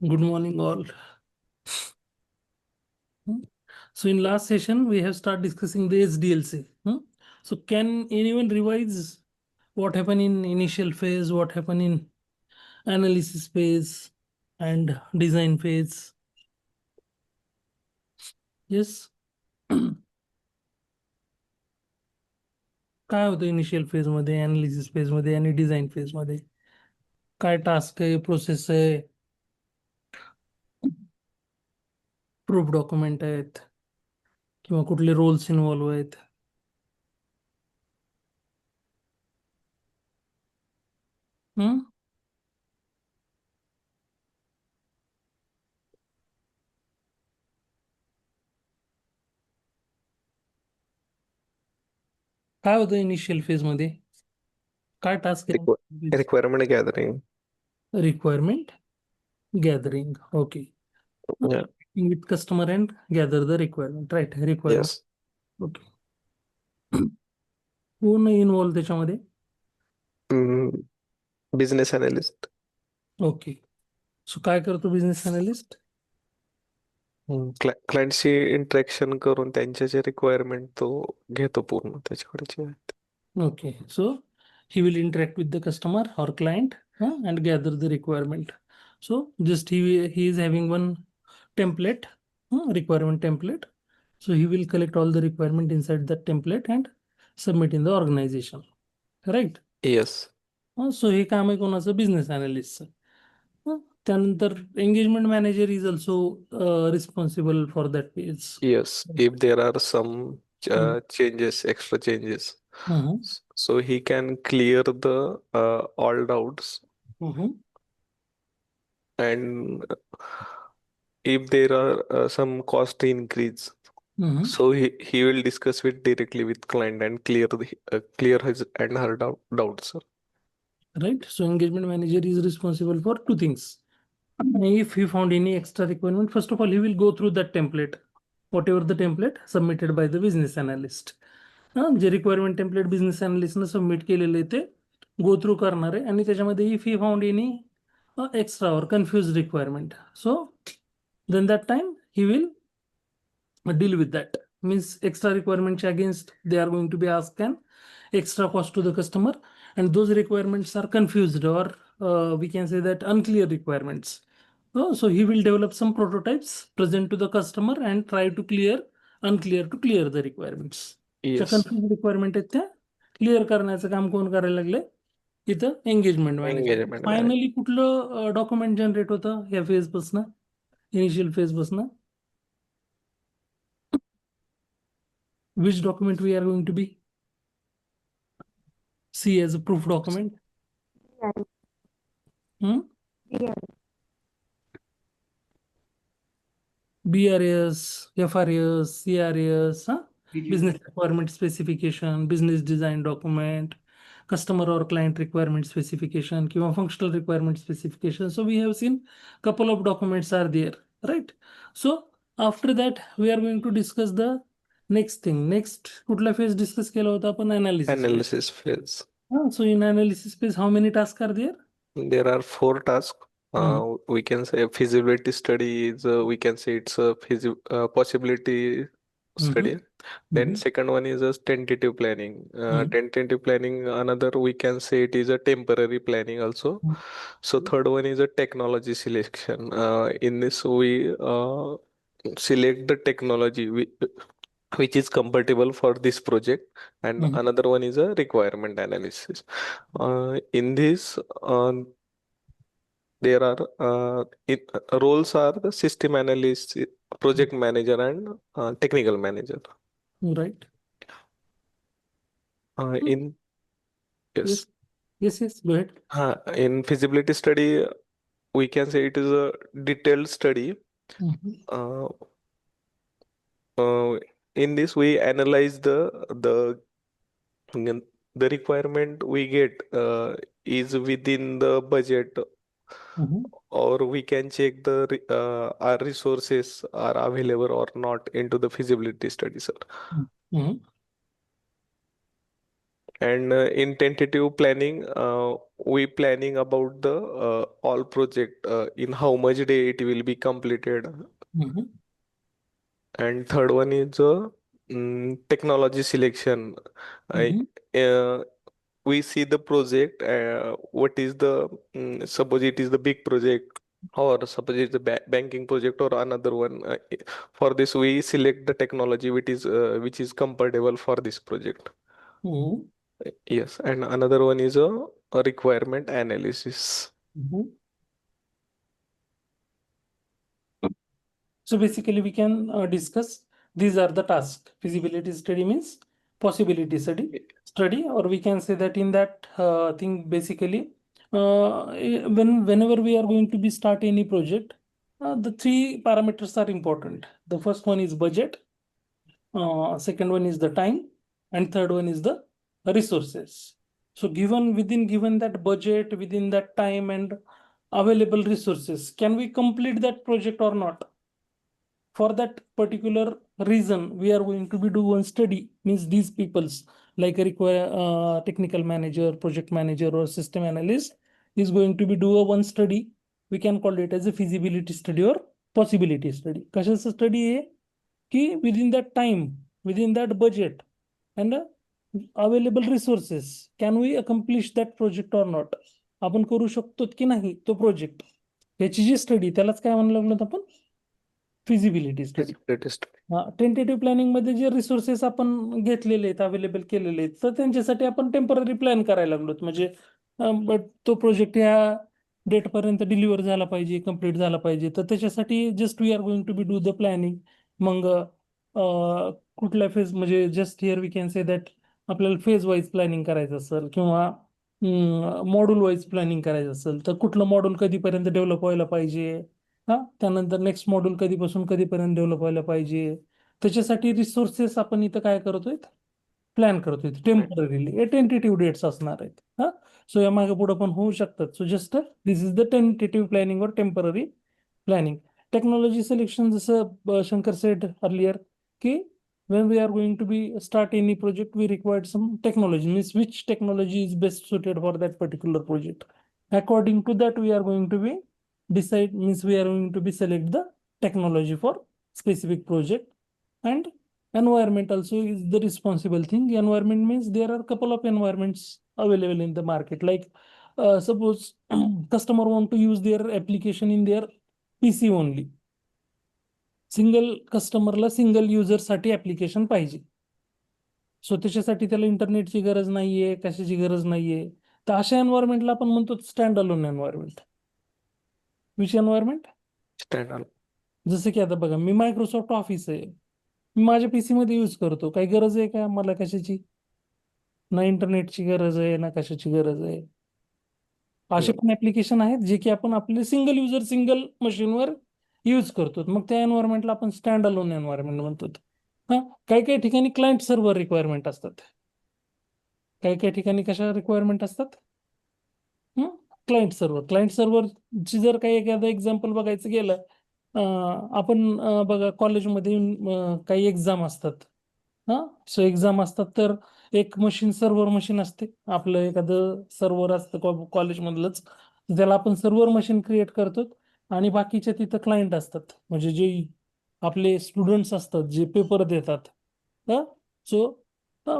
Good morning, all. So in last session, we have started discussing the SDLC. So can anyone revise what happened in initial phase, what happened in analysis phase and design phase? Yes. काय होतं initial phase मध्ये, analysis phase मध्ये आणि design phase मध्ये? काय task आहे, process आहे, proof document आहेत किंवा कुठले रोल्स इन्व्हॉल्व आहेत? हम्म काय होतं इनिशियल फेज मध्ये? काय टास्क आहे? Requirement gathering. Requirement gathering. Okay. Yeah. Meeting with customer and gather the requirement. Right. Requirement. Yes. Okay. कोण इन्व्हॉल्व त्याच्यामध्ये? Business analyst. ओके. सो काय करतो बिझनेस अनालिस्ट? क्लायंटशी इंटरॅक्शन करून त्यांचे जे रिक्वायरमेंट तो घेतो पूर्ण त्याच्याकडे जे आहेत. Okay. So he will interact with the customer or client and gather the requirement. So just he is having one template, requirement template. So he will collect all the requirement inside that template and submit in the organization. Right? Yes. So हे काम आहे कोणाचं? Business अनालिस्टचं. त्यानंतर engagement manager is also responsible for that page. Yes. If there are some changes, extra changes, so he can clear the all doubts. And if there are some cost increase, so he will discuss with directly with client and clear his and her doubts, sir. Right. So engagement manager is responsible for two things. If he found any extra requirement, first of all, he will go through that template, whatever the template submitted by the business analyst. जे requirement template business अनालिस्टनं submit केलेलं आहे ते go through करणार आहे आणि त्याच्यामध्ये if he found any extra or confuse requirement, so then that time he will deal with that. Means extra requirements against they are going to be asked an extra cost to the customer, and those requirements are confused or we can say that unclear requirements. So he will develop some prototypes, present to the customer and try to unclear to clear the requirements. ज्या Yes. Confuse requirement आहेत त्या clear करण्याचं काम कोण करायला लागले? इथं engagement manager. Engagement manager. Finally कुठलं डॉक्युमेंट जनरेट होतं या फेज पासून, इनिशियल फेज पासून? Which document we are going to be see as a proof document? BRS, FRS, CRS, business requirement specification, business design document, customer or client requirement specification, किंवा functional requirement specification. So we have seen couple of documents are there, right? So after that we are going to discuss the next thing. Next कुठला phase discuss केला होता आपण? Analysis phase. So in analysis phase, how many tasks are there? There are 4 tasks. We can say feasibility study is we can say it's a possibility study. Then second one is a tentative planning. Tentative planning, another we can say it is a temporary planning also. So third one is a technology selection. In this we select the technology which is compatible for this project, and another one is a requirement analysis. In this there are roles are the system analyst, project manager, and technical manager. Right. In yes. Yes, go ahead. In feasibility study, we can say it is a detailed study. In this, we analyze the requirement we get is within the budget, or we can check our resources are available or not into the feasibility study, sir. And in tentative planning, we planning about the all project in how much day it will be completed. Mhm. And third one is technology selection. I, Mhm. uh, we see the project. What is the suppose it is the big project, or suppose it's the banking project or another one. For this, we select the technology which is compatible for this project. Mhm. Yes, and another one is a requirement analysis. Mhm. So basically, we can discuss these are the tasks. Feasibility study means possibility study, or we can say that in that thing basically, whenever we are going to be start any project, the three parameters are important. The first one is budget, second one is the time, and third one is the resources. So given that budget, within that time and available resources, can we complete that project or not? For that particular reason, we are going to be do one study, means these peoples like a technical manager, project manager, or system analyst is going to be do a one study. We can call it as a feasibility study or possibility study. कशाचं study आहे की within that time, within that budget and available resources, can we accomplish that project or not? आपण करू शकतो की नाही तो project, याची जी स्टडी त्यालाच काय म्हणलं लागलं आपण, feasibility study. Feasibility study. Tentative planning मध्ये जे रिसोर्सेस आपण घेतलेले आहेत, अवेलेबल केलेले आहेत, तर त्यांच्यासाठी आपण टेम्पररी प्लॅन करायला लागलो. म्हणजे तो प्रोजेक्ट ह्या डेट पर्यंत डिलिव्हर झाला पाहिजे, कम्प्लीट झाला पाहिजे, तर त्याच्यासाठी just we are going to be do the planning. मग कुठल्या फेज, म्हणजे just here we can say that आपल्याला फेज वाईज प्लॅनिंग करायचं असेल किंवा मॉड्यूल वाईज प्लॅनिंग करायचं असेल, तर कुठलं मॉड्यूल कधीपर्यंत डेव्हलप व्हायला पाहिजे, त्यानंतर नेक्स्ट मॉड्यूल कधीपासून कधीपर्यंत डेव्हलप व्हायला पाहिजे, त्याच्यासाठी रिसोर्सेस आपण इथं काय करतोय, प्लॅन करतोय टेम्पररीली. हे टेंटेटिव्ह डेट्स असणार आहेत. सो या मागे पुढे पण होऊ शकतात. So just this is the tentative planning और टेम्पररी प्लॅनिंग. टेक्नॉलॉजी सिलेक्शन, जसं शंकर सेड अर्लियर की when we are going to be start any project, we require some technology, means which technology is best suited for that particular project. According to that, we are going to be decide, means we are going to be select the technology for specific project. And environment also is the responsible thing. Environment means there are couple of environments available in the market, like suppose customer want to use their application in their PC only. Single कस्टमरला single युजरसाठी application पाहिजे. So त्याच्यासाठी त्याला इंटरनेटची गरज नाहीये, कशाची गरज नाहीये. तर अशा एन्व्हायरमेंटला आपण म्हणतो stand alone environment. Which environment? Standalone. जसं की आता बघा, मी मायक्रोसॉफ्ट ऑफिस आहे, मी माझ्या पीसी मध्ये यूज करतो. काही गरज आहे का मला कशाची? ना इंटरनेटची गरज आहे, ना कशाची गरज आहे. असे No. पण ऍप्लिकेशन आहेत जे की आपण आपले सिंगल युजर सिंगल मशीनवर यूज करतो. मग त्या एन्व्हायरमेंटला आपण स्टँड अलोन एन्व्हायरमेंट म्हणतो. काही काही ठिकाणी क्लायंट सर्व्हर रिक्वायरमेंट असतात. काही काही ठिकाणी कशा रिक्वायरमेंट असतात? क्लायंट सर्व्हरची जर काही एखादं एक्झाम्पल बघायचं गेलं, आपण बघा कॉलेजमध्ये काही एक्झाम असतात. सो एक्झाम असतात, तर एक मशीन सर्व्हर मशीन असते. आपलं एखादं सर्व्हर असतं कॉलेजमधलंच, त्याला आपण सर्व्हर मशीन क्रिएट करतो. आणि बाकीचे तिथं क्लायंट असतात, म्हणजे जे आपले स्टुडंट्स असतात जे पेपर देतात. So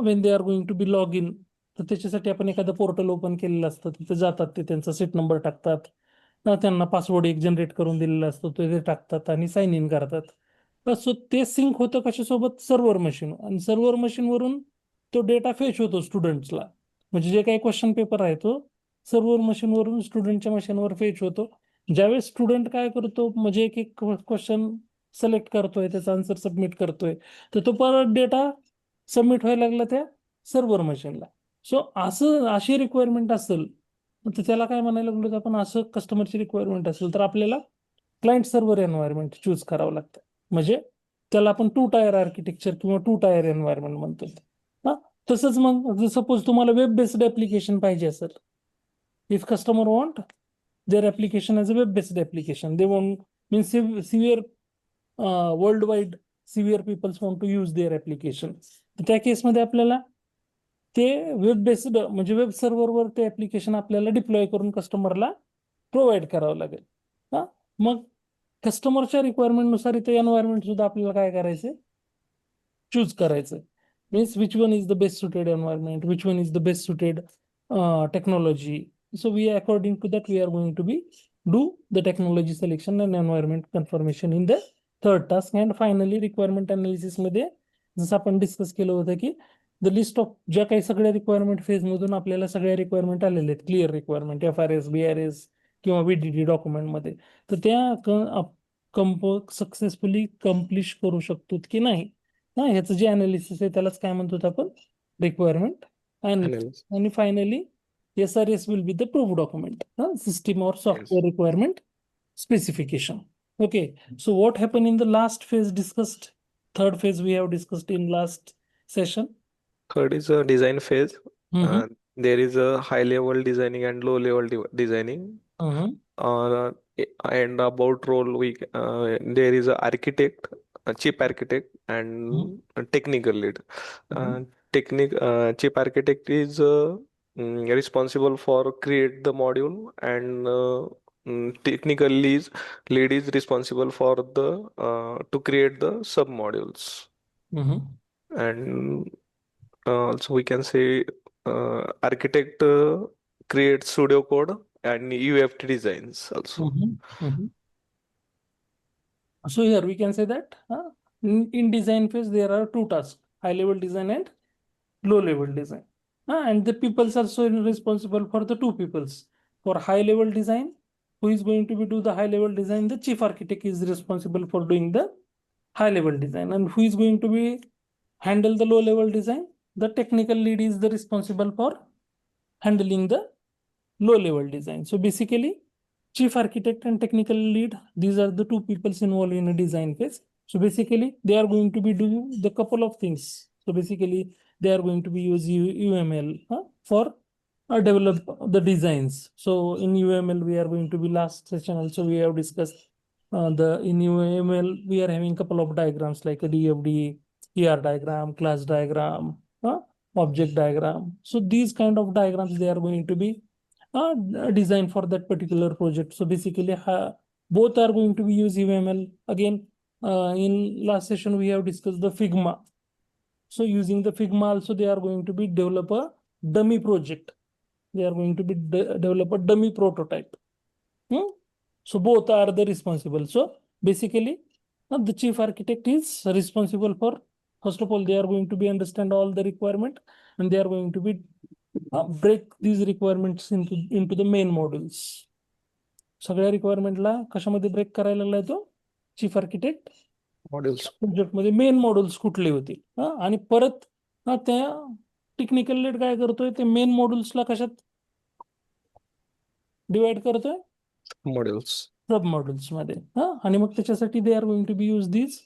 when they are going to be log in, तर त्याच्यासाठी आपण एखादं पोर्टल ओपन केलेलं असतं. तिथे जातात, ते त्यांचा सीट नंबर टाकतात, त्यांना पासवर्ड एक जनरेट करून दिलेला असतो, ते टाकतात आणि साइन इन करतात. सो ते सिंक होतं कशासोबत? Server machine. आणि सर्व्हर मशीनवरून तो डेटा फेच होतो स्टुडंट्सला. म्हणजे जे काही क्वेश्चन पेपर आहे तो सर्व्हर मशीनवरून स्टुडंटच्या मशीनवर फेच होतो. ज्यावेळेस स्टुडंट काय करतो, म्हणजे एक एक क्वेश्चन सिलेक्ट करतोय, त्याचा आन्सर सबमिट करतोय, तर तो परत डेटा सबमिट व्हायला लागला त्या सर्व्हर मशीनला. सो अशी रिक्वायरमेंट असेल तर त्याला काय म्हणायला लागलो आपण, असं कस्टमरची रिक्वायरमेंट असेल तर आपल्याला क्लायंट सर्व्हर एन्व्हायरमेंट चूज करावं लागतं. म्हणजे त्याला आपण 2 टायर आर्किटेक्चर किंवा 2 टायर एन्व्हायरमेंट म्हणतो. तसंच मग सपोज तुम्हाला वेब बेस्ड ऍप्लिकेशन पाहिजे असेल, if customer want their application as a web-based application. They want, means severe worldwide severe people want to use their application. तर त्या केसमध्ये आपल्याला ते वेब बेस्ड म्हणजे वेब सर्व्हरवर ते ऍप्लिकेशन आपल्याला डिप्लॉय करून कस्टमरला प्रोव्हाइड करावं लागेल. हा, मग कस्टमरच्या रिक्वायरमेंटनुसार इथे एन्व्हायरमेंट सुद्धा आपल्याला काय करायचं, चूज करायचं. Means which one is the best suited environment, which one is the best suited technology. So we according to that we are going to be do the technology selection and environment confirmation in the third task. And finally requirement analysis मध्ये जसं आपण discuss केलं होतं की the list of ज्या काही सगळ्या requirement phase मधून आपल्याला सगळ्या रिक्वायरमेंट आलेले आहेत, क्लिअर रिक्वायरमेंट FRS BRS किंवा VDD डॉक्युमेंट मध्ये, तर त्या सक्सेसफुली कम्प्लिश करू शकतो की नाही, ह्याचं जे अनालिसिस आहे त्यालाच काय म्हणतो आपण, रिक्वायरमेंट Analysis. आणि finally SRS will be the proof document, system or software requirement specification. Okay, so what happened in the last phase discussed? Third phase we have discussed in last session. Third is a design phase. Mhm. There is a high level designing and low level designing. Mhm. And about role, there is a architect, a chief architect, and a technical lead. Chief architect is responsible for create the module, and technical lead is responsible for the to create the sub modules. Mhm. And also we can say architect creates pseudocode and UFT designs also. Mhm. So here we can say that in design phase there are two tasks, high level design and low level design. And the peoples are so responsible for the two peoples. For high level design, who is going to be do the high level design? The chief architect is responsible for doing the high level design. And who is going to be handle the low level design? The technical lead is the responsible for handling the low level design. So basically, chief architect and technical lead, these are the two peoples involved in a design phase. So basically, they are going to be doing the couple of things. So basically, they are going to be use UML for develop the designs. So in UML, we are going to be last session also we have discussed the in UML we are having couple of diagrams like a DFD, ER diagram, class diagram, object diagram. So these kind of diagrams they are going to be designed for that particular project. So basically, both are going to be use UML. Again, in last session we have discussed the Figma. So using the Figma also they are going to be develop a dummy project. They are going to be develop a dummy prototype. So both are the responsible. So basically, the chief architect is responsible for, first of all, they are going to be understand all the requirement, and they are going to be break these requirements into the main modules. सगळ्या रिक्वायरमेंटला कशामध्ये break करायला लागलाय तो chief architect Modules. Project मध्ये main modules कुठले होतील आणि परत त्या टेक्निकल लीड काय करतोय ते मेन मॉड्यूल्सला कशात डिवाइड करतोय Modules. सब मॉड्यूल्स मध्ये आणि मग त्याच्यासाठी they are going to be use this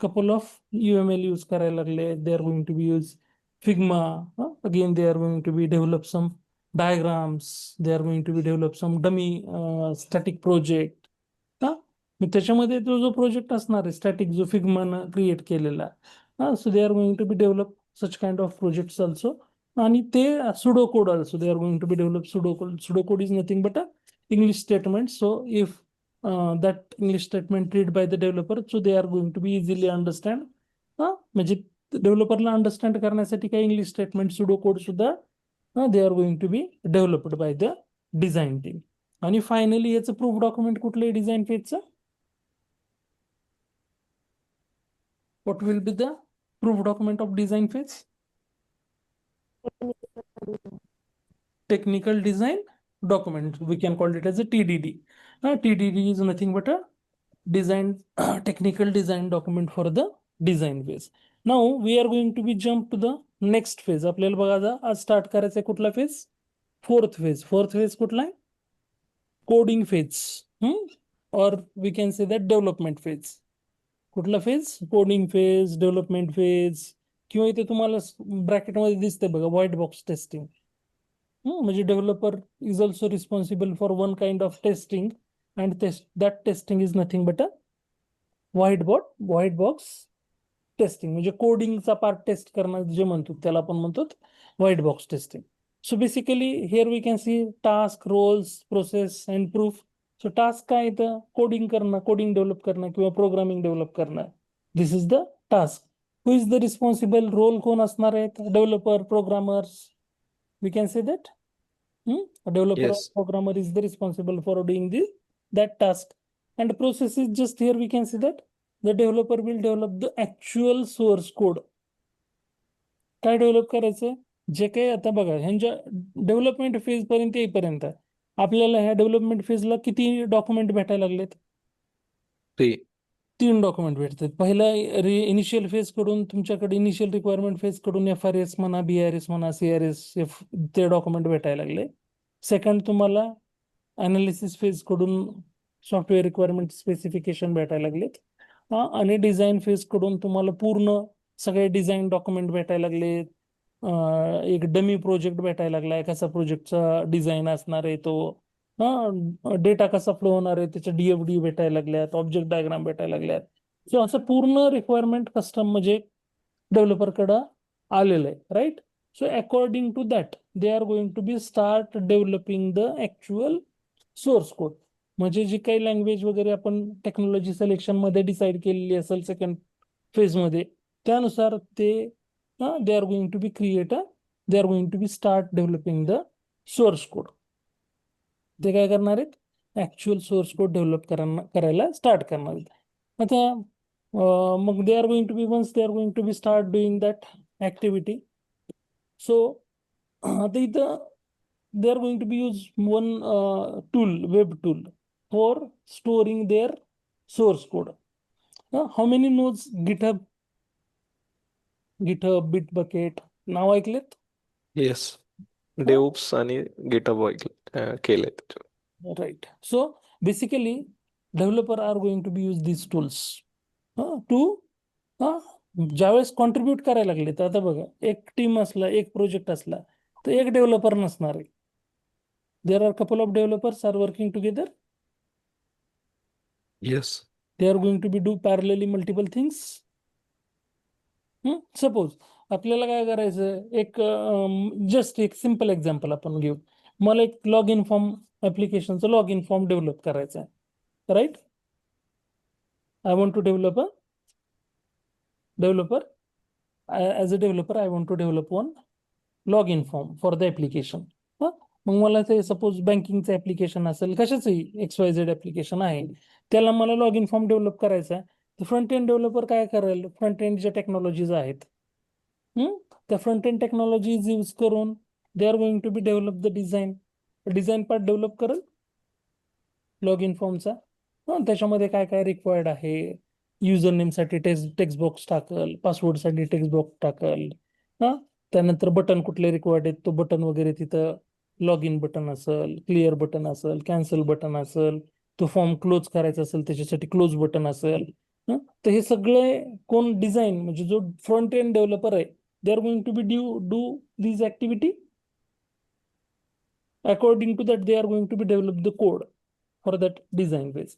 couple of UML use करायला लागले. They are going to be use Figma. Again, they are going to be develop some diagrams. They are going to be develop some dummy static project. मग त्याच्यामध्ये तो जो project असणार आहे static जो फिग्मानं क्रिएट केलेला, so they are going to be develop such kind of projects also. आणि ते pseudo code also they are going to be develop pseudo code. Pseudo code is nothing but a English statement. So if that English statement read by the developer, so they are going to be easily understand. म्हणजे डेव्हलपरला understand करण्यासाठी काही English statement pseudo code सुद्धा they are going to be developed by the design team. आणि finally याचं proof document कुठलं आहे design फेजचं? What will be the proof document of design phase? Technical design document. We can call it as a TDD. TDD is nothing but a design technical design document for the design phase. Now we are going to be jump to the next phase. आपल्याला बघा आज start करायचं आहे कुठला phase? Fourth phase. Fourth phase कुठला आहे? Coding phase. Or we can say that development phase. कुठला phase? Coding phase, development phase, किंवा इथे तुम्हाला ब्रॅकेटमध्ये दिसते बघा व्हाईट बॉक्स टेस्टिंग. म्हणजे developer is also responsible for one kind of testing and that testing is nothing but a white box testing. म्हणजे कोडिंगचा पार्ट टेस्ट करणं जे म्हणतो त्याला आपण म्हणतो white box testing. So basically here we can see task, roles, process and proof. So task काय इथं कोडिंग करणं, कोडिंग डेव्हलप करणं किंवा प्रोग्रामिंग डेव्हलप करणं. This is the task. Who is the responsible? Role कोण असणार आहेत? Developer, programmers. We can say that. A developer or Yes. programmer is the responsible for doing that task. And the process is just here we can see that the developer will develop the actual source code. काय develop करायचं? जे काही आता बघा ह्यांच्या development phase पर्यंत येईपर्यंत आपल्याला ह्या डेव्हलपमेंट फेजला किती डॉक्युमेंट भेटायला लागलेत? 3. 3 डॉक्युमेंट भेटतात. पहिला इनिशियल फेज कडून तुमच्याकडे इनिशियल रिक्वायरमेंट फेज कडून FRS म्हणा, BRS म्हणा, CRS ते डॉक्युमेंट भेटायला लागले. सेकंड तुम्हाला अनालिसिस फेज कडून सॉफ्टवेअर रिक्वायरमेंट स्पेसिफिकेशन भेटायला लागलेत. आणि डिझाईन फेज कडून तुम्हाला पूर्ण सगळे डिझाईन डॉक्युमेंट भेटायला लागलेत. एक डमी प्रोजेक्ट भेटायला लागलाय, कसा प्रोजेक्टचा डिझाईन असणार आहे तो, डेटा कसा फ्लो होणार आहे त्याच्या DFD भेटायला लागल्यात, ऑब्जेक्ट डायग्राम भेटायला लागल्यात. सो असं पूर्ण रिक्वायरमेंट कस्टम म्हणजे डेव्हलपरकडं आलेलं आहे, right. So according to that they are going to be start developing the actual source code. म्हणजे जी काही लँग्वेज वगैरे आपण टेक्नॉलॉजी सिलेक्शन मध्ये डिसाईड केलेली असेल सेकंड फेज मध्ये, त्यानुसार ते they are going to be they are going to be start developing the source code. ते काय करणार आहेत? ऍक्च्युअल सोर्स कोड डेव्हलप करायला स्टार्ट करणार आहेत. आता मग they are going to be once they are going to be start doing that activity. So आता इथं they are going to be use one web tool for storing their source code. How many nodes? GitHub, Bitbucket. नाव ऐकलेत? Yes. DevOps आणि GitHub केलेत. Right. So basically, developer are going to be use these tools to ज्यावेळेस contribute करायला लागले. तर आता बघा एक टीम असला, एक प्रोजेक्ट असला तर एक डेव्हलपर नसणार आहे. There are couple of developers are working together. Yes. They are going to be do parallelly multiple things. Suppose आपल्याला काय करायचं, एक जस्ट एक सिम्पल एक्झाम्पल आपण घेऊ. मला एक लॉग इन फॉर्म ऍप्लिकेशनचं लॉग इन फॉर्म डेव्हलप करायचं आहे, right. I want to develop a developer as a developer I want to develop one log in form for the application. मग मला ते सपोज बँकिंगचं ऍप्लिकेशन असेल, कशाचंही XYZ ऍप्लिकेशन आहे, त्याला मला लॉग इन फॉर्म डेव्हलप करायचा आहे. तर फ्रंट एंड डेव्हलपर काय करेल? फ्रंट एंड ज्या टेक्नॉलॉजीज आहेत त्या फ्रंट एंड टेक्नॉलॉजीज यूज करून they are going to be develop the design part develop करेल लॉग इन फॉर्मचा. त्याच्यामध्ये काय काय रिक्वायर्ड आहे, युजर नेमसाठी टेक्स्ट बॉक्स टाकल, पासवर्डसाठी टेक्स्ट बॉक्स टाकल, त्यानंतर बटन कुठले रिक्वायर्ड आहेत तो बटन वगैरे तिथं लॉग इन बटन असेल, क्लिअर बटन असेल, कॅन्सल बटन असेल, तो फॉर्म क्लोज करायचा असेल त्याच्यासाठी क्लोज बटन असेल. तर हे सगळे कोण डिझाईन म्हणजे जो फ्रंट एंड डेव्हलपर आहे, they are going to be do these activity. According to that they are going to be develop the code for that design base.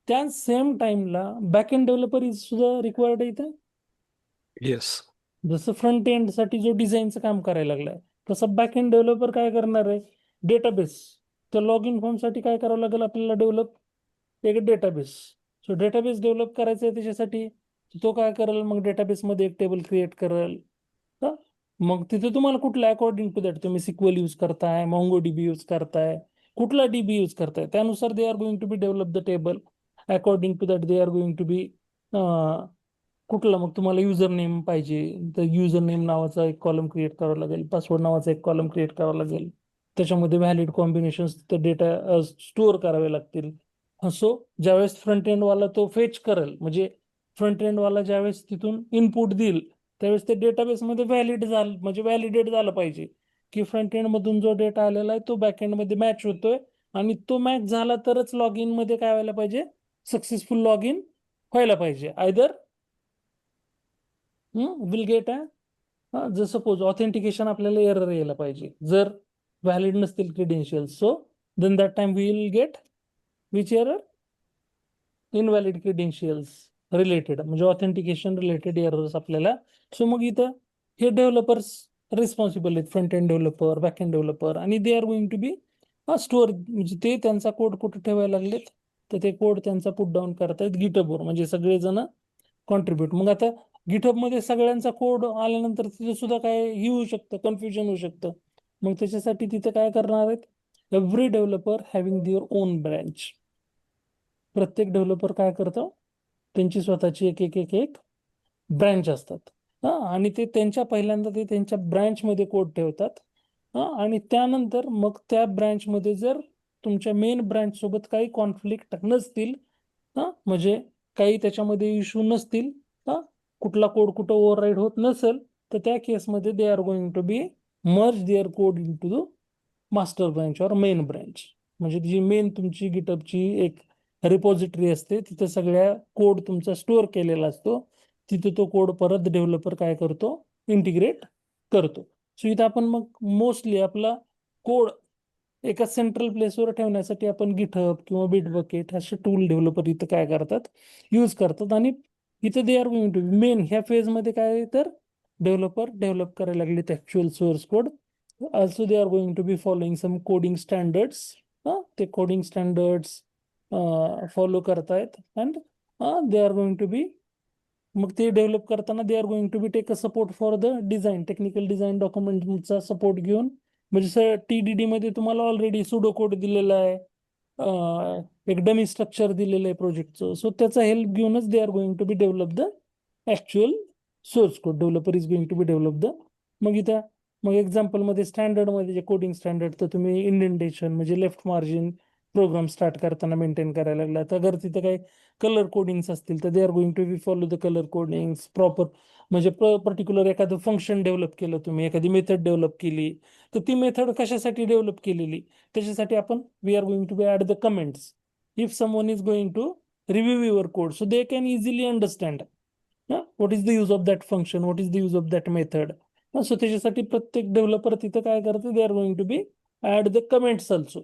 त्या सेम टाइमला बॅक एंड डेव्हलपर इज सुद्धा required आहे इथं. Yes. जसं front end साठी जो डिझाईनचं काम करायला लागलाय, तसं बॅक एंड डेव्हलपर काय करणार आहे? डेटाबेस. तर लॉग इन फॉर्म साठी काय करावं लागेल आपल्याला? डेव्हलप एक डेटाबेस. सो डेटाबेस डेव्हलप करायचं आहे त्याच्यासाठी तो काय करेल? मग डेटाबेसमध्ये एक टेबल क्रिएट करेल. मग तिथे तुम्हाला कुठला अकॉर्डिंग टू दॅट तुम्ही SQL यूज करताय, MongoDB यूज करताय, कुठला DB यूज करताय, त्यानुसार they are going to be develop the table. According to that they are going to be कुठला मग तुम्हाला युजर नेम पाहिजे तर युजर नेम नावाचा एक कॉलम क्रिएट करावा लागेल, पासवर्ड नावाचा एक कॉलम क्रिएट करावा लागेल, त्याच्यामध्ये व्हॅलिड कॉम्बिनेशन्स डेटा स्टोअर करावे लागतील. सो ज्यावेळेस फ्रंट एंड वाला तो फेच करेल, म्हणजे फ्रंट एंड वाला ज्यावेळेस तिथून इनपुट देईल त्यावेळेस ते डेटाबेसमध्ये व्हॅलिड झालं म्हणजे व्हॅलिडेट झालं पाहिजे की फ्रंट एंड मधून जो डेटा आलेला आहे तो बॅक एंड मध्ये मॅच होतोय. आणि तो मॅच झाला तरच लॉग इन मध्ये काय व्हायला पाहिजे? सक्सेसफुल लॉग इन व्हायला पाहिजे. आयदर विल गेट जर सपोज ऑथेंटिकेशन आपल्याला एरर यायला पाहिजे जर व्हॅलिड नसतील credentials. So then that time we will get which error? Invalid credentials related म्हणजे ऑथेंटिकेशन रिलेटेड एरर्स आपल्याला. सो मग इथं हे डेव्हलपर्स रिस्पॉन्सिबल आहेत, front end developer, back end developer, आणि they are going to be store, म्हणजे ते त्यांचा कोड कुठे ठेवायला लागलेत, तर ते कोड त्यांचा पुट डाऊन करतायत गिटहबवर, म्हणजे सगळेजण कॉन्ट्रीब्युट. मग आता गिटहब मध्ये सगळ्यांचा कोड आल्यानंतर तिथे सुद्धा काय हे होऊ शकतं, कन्फ्युजन होऊ शकतं. मग त्याच्यासाठी तिथे काय करणार आहेत, every developer having their on branch. प्रत्येक डेव्हलपर काय करतं, त्यांची स्वतःची एक एक एक एक ब्रँच असतात. आणि ते त्यांच्या पहिल्यांदा ते त्यांच्या ब्रँचमध्ये कोड ठेवतात. आणि त्यानंतर मग त्या ब्रँचमध्ये जर तुमच्या मेन ब्रँच सोबत काही कॉन्फ्लिक्ट नसतील, म्हणजे काही त्याच्यामध्ये इश्यू नसतील, कुठला कोड कुठं ओव्हरराईड होत नसेल, तर त्या केसमध्ये they are going to be merge their code into the master branch or main branch. म्हणजे जी मेन तुमची गिटहबची एक रिपॉझिटरी असते, तिथे सगळ्या कोड तुमचा स्टोअर केलेला असतो, तिथे तो कोड परत डेव्हलपर काय करतो, इंटिग्रेट करतो. सो इथं आपण मग मोस्टली आपला कोड एका सेंट्रल प्लेसवर ठेवण्यासाठी आपण गिटहब किंवा बिटबकेट असे टूल डेव्हलपर इथं काय करतात, यूज करतात. आणि इथं they are going to main ह्या फेजमध्ये काय आहे, तर डेव्हलपर डेव्हलप करायला लागले actual source code. Also they are going to be following some coding standards. ते कोडिंग स्टँडर्ड्स फॉलो करतायत. And they are going to be, मग ते डेव्हलप करताना they are going to be take a support for the design, technical design डॉक्युमेंटचा support घेऊन. म्हणजे TDD मध्ये तुम्हाला ऑलरेडी सुडो कोड दिलेला आहे, एक डमी स्ट्रक्चर दिलेलं आहे प्रोजेक्टचं. सो त्याचा हेल्प घेऊनच they are going to be develop the actual source code. Developer is going to be develop the. मग इथं मग एक्झाम्पल मध्ये स्टँडर्ड मध्ये जे कोडिंग स्टँडर्ड, तर तुम्ही इंडेंटेशन म्हणजे लेफ्ट मार्जिन प्रोग्राम स्टार्ट करताना मेंटेन करायला लागला. तर जर तिथे काही कलर कोडिंग्स असतील तर they are going to be follow the colour codings proper. म्हणजे पर्टिक्युलर एखादं फंक्शन डेव्हलप केलं तुम्ही, एखादी मेथड डेव्हलप केली, तर ती मेथड कशासाठी डेव्हलप केलेली, त्याच्यासाठी आपण we are going to be add the comments. If someone is going to review your code, so they can easily understand what is the use of that function, what is the use of that method. So त्याच्यासाठी प्रत्येक developer तिथं काय करते, they are going to be add the comments also.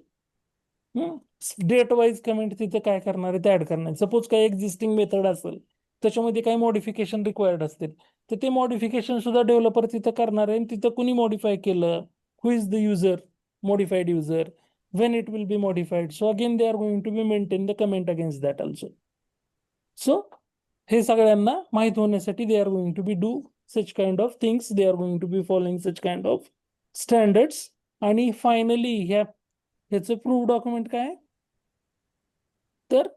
Date wise comment तिथं काय करणार आहे, ते ऍड करणार. सपोज काही एक्झिस्टिंग मेथड असेल, त्याच्यामध्ये काही मॉडिफिकेशन रिक्वायर्ड असतील, तर ते मॉडिफिकेशन सुद्धा डेव्हलपर तिथं करणार आहे. तिथं कुणी मॉडिफाय केलं, who is the user, modified user, when it will be modified. So again, they are going to be maintain the comment against that also. So हे सगळ्यांना माहित होण्यासाठी they are going to be do such kind of things, they are going to be following such kind of standards. आणि finally ह्याचं proof document काय, तर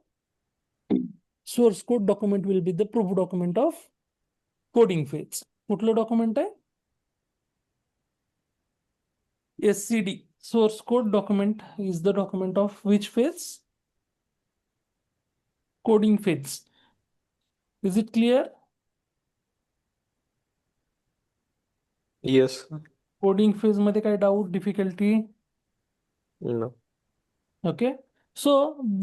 source code document will be the proof document of coding phase. कुठलं document आहे, SCD, source code document is the document of which phase, coding phase. Is it clear? Yes. Coding phase मध्ये काय doubt, difficulty? No. Okay. So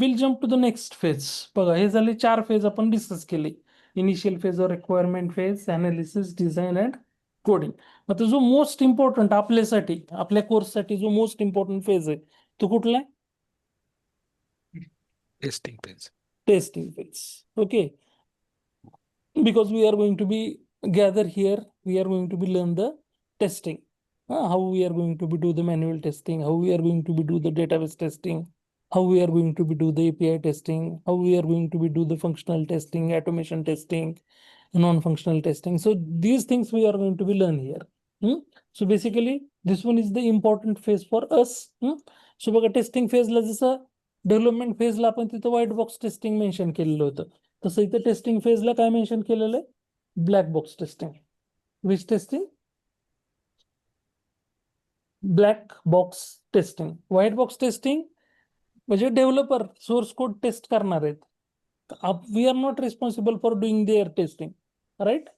will jump to the next phase. बघा, हे झाले 4 phase आपण discuss केले. Initial phase or requirement phase, analysis, design and coding. आता जो most important आपल्यासाठी, आपल्या कोर्ससाठी जो मोस्ट इम्पॉर्टंट फेज आहे, तो कुठला आहे? Testing phase. Testing phase. Okay. Because we are going to be gather here, we are going to be learn the testing. How we are going to be do the manual testing, how we are going to be do the database testing, how we are going to be do the API testing, how we are going to be do the functional testing, automation testing, non-functional testing. So these things we are going to be learn here. So basically this one is the important phase for us. So बघा, testing फेजला जसं development फेजला आपण तिथं white box testing mention केलेलं होतं, तसं इथं टेस्टिंग फेजला काय मेन्शन केलेलं आहे, black box testing. Which testing? Black box testing. White box testing म्हणजे डेव्हलपर सोर्स कोड टेस्ट करणार आहेत. We are not responsible for doing their testing, right.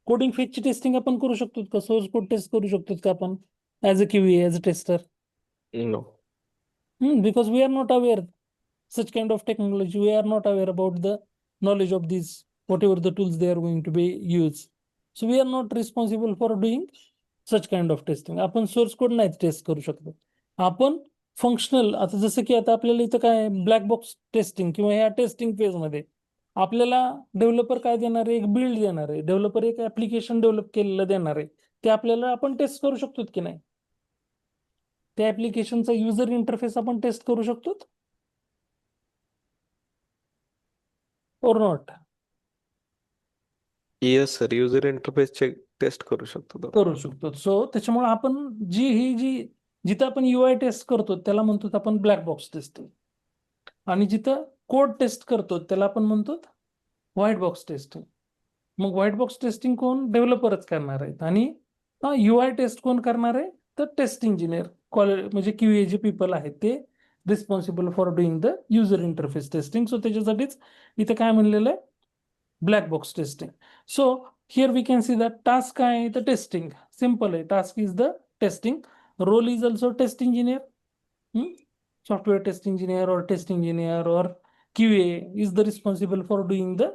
Coding फेजची टेस्टिंग आपण करू शकतो का, सोर्स कोड टेस्ट करू शकतो का आपण as a QA, as a tester? No. Because we are not aware such kind of technology, we are not aware about the knowledge of these whatever the tools they are going to be used. So we are not responsible for doing such kind of testing. आपण source code नाही taste करू शकतो. आपण functional, आता जसं की आता आपल्याला इथं काय ब्लॅक बॉक्स टेस्टिंग किंवा ह्या टेस्टिंग फेज मध्ये आपल्याला डेव्हलपर काय देणार आहे, एक बिल्ड देणार आहे. डेव्हलपर एक ऍप्लिकेशन डेव्हलप केलेलं देणार आहे. ते आपल्याला आपण टेस्ट करू शकतो की नाही, त्या ऍप्लिकेशनचा युजर इंटरफेस आपण टेस्ट करू शकतो or not? Yes sir, user interface check test करू शकतो तो. करू शकतो. सो त्याच्यामुळे आपण जिथं आपण UI टेस्ट करतो त्याला म्हणतो आपण ब्लॅक बॉक्स टेस्टिंग, आणि जिथं कोड टेस्ट करतो त्याला आपण म्हणतो व्हाईट बॉक्स टेस्टिंग. मग व्हाईट बॉक्स टेस्टिंग कोण? डेव्हलपरच करणार आहेत, आणि UI टेस्ट कोण करणार आहे? तर टेस्ट इंजिनियर, म्हणजे QA जे पीपल आहेत ते responsible for doing the user interface testing. So त्याच्यासाठीच इथं काय म्हणलेलं आहे? Black box testing. So here we can see that task काय आहे? तर टेस्टिंग. सिम्पल आहे, task is the testing. Role is also test engineer. Software test engineer or test engineer or QA is the responsible for doing the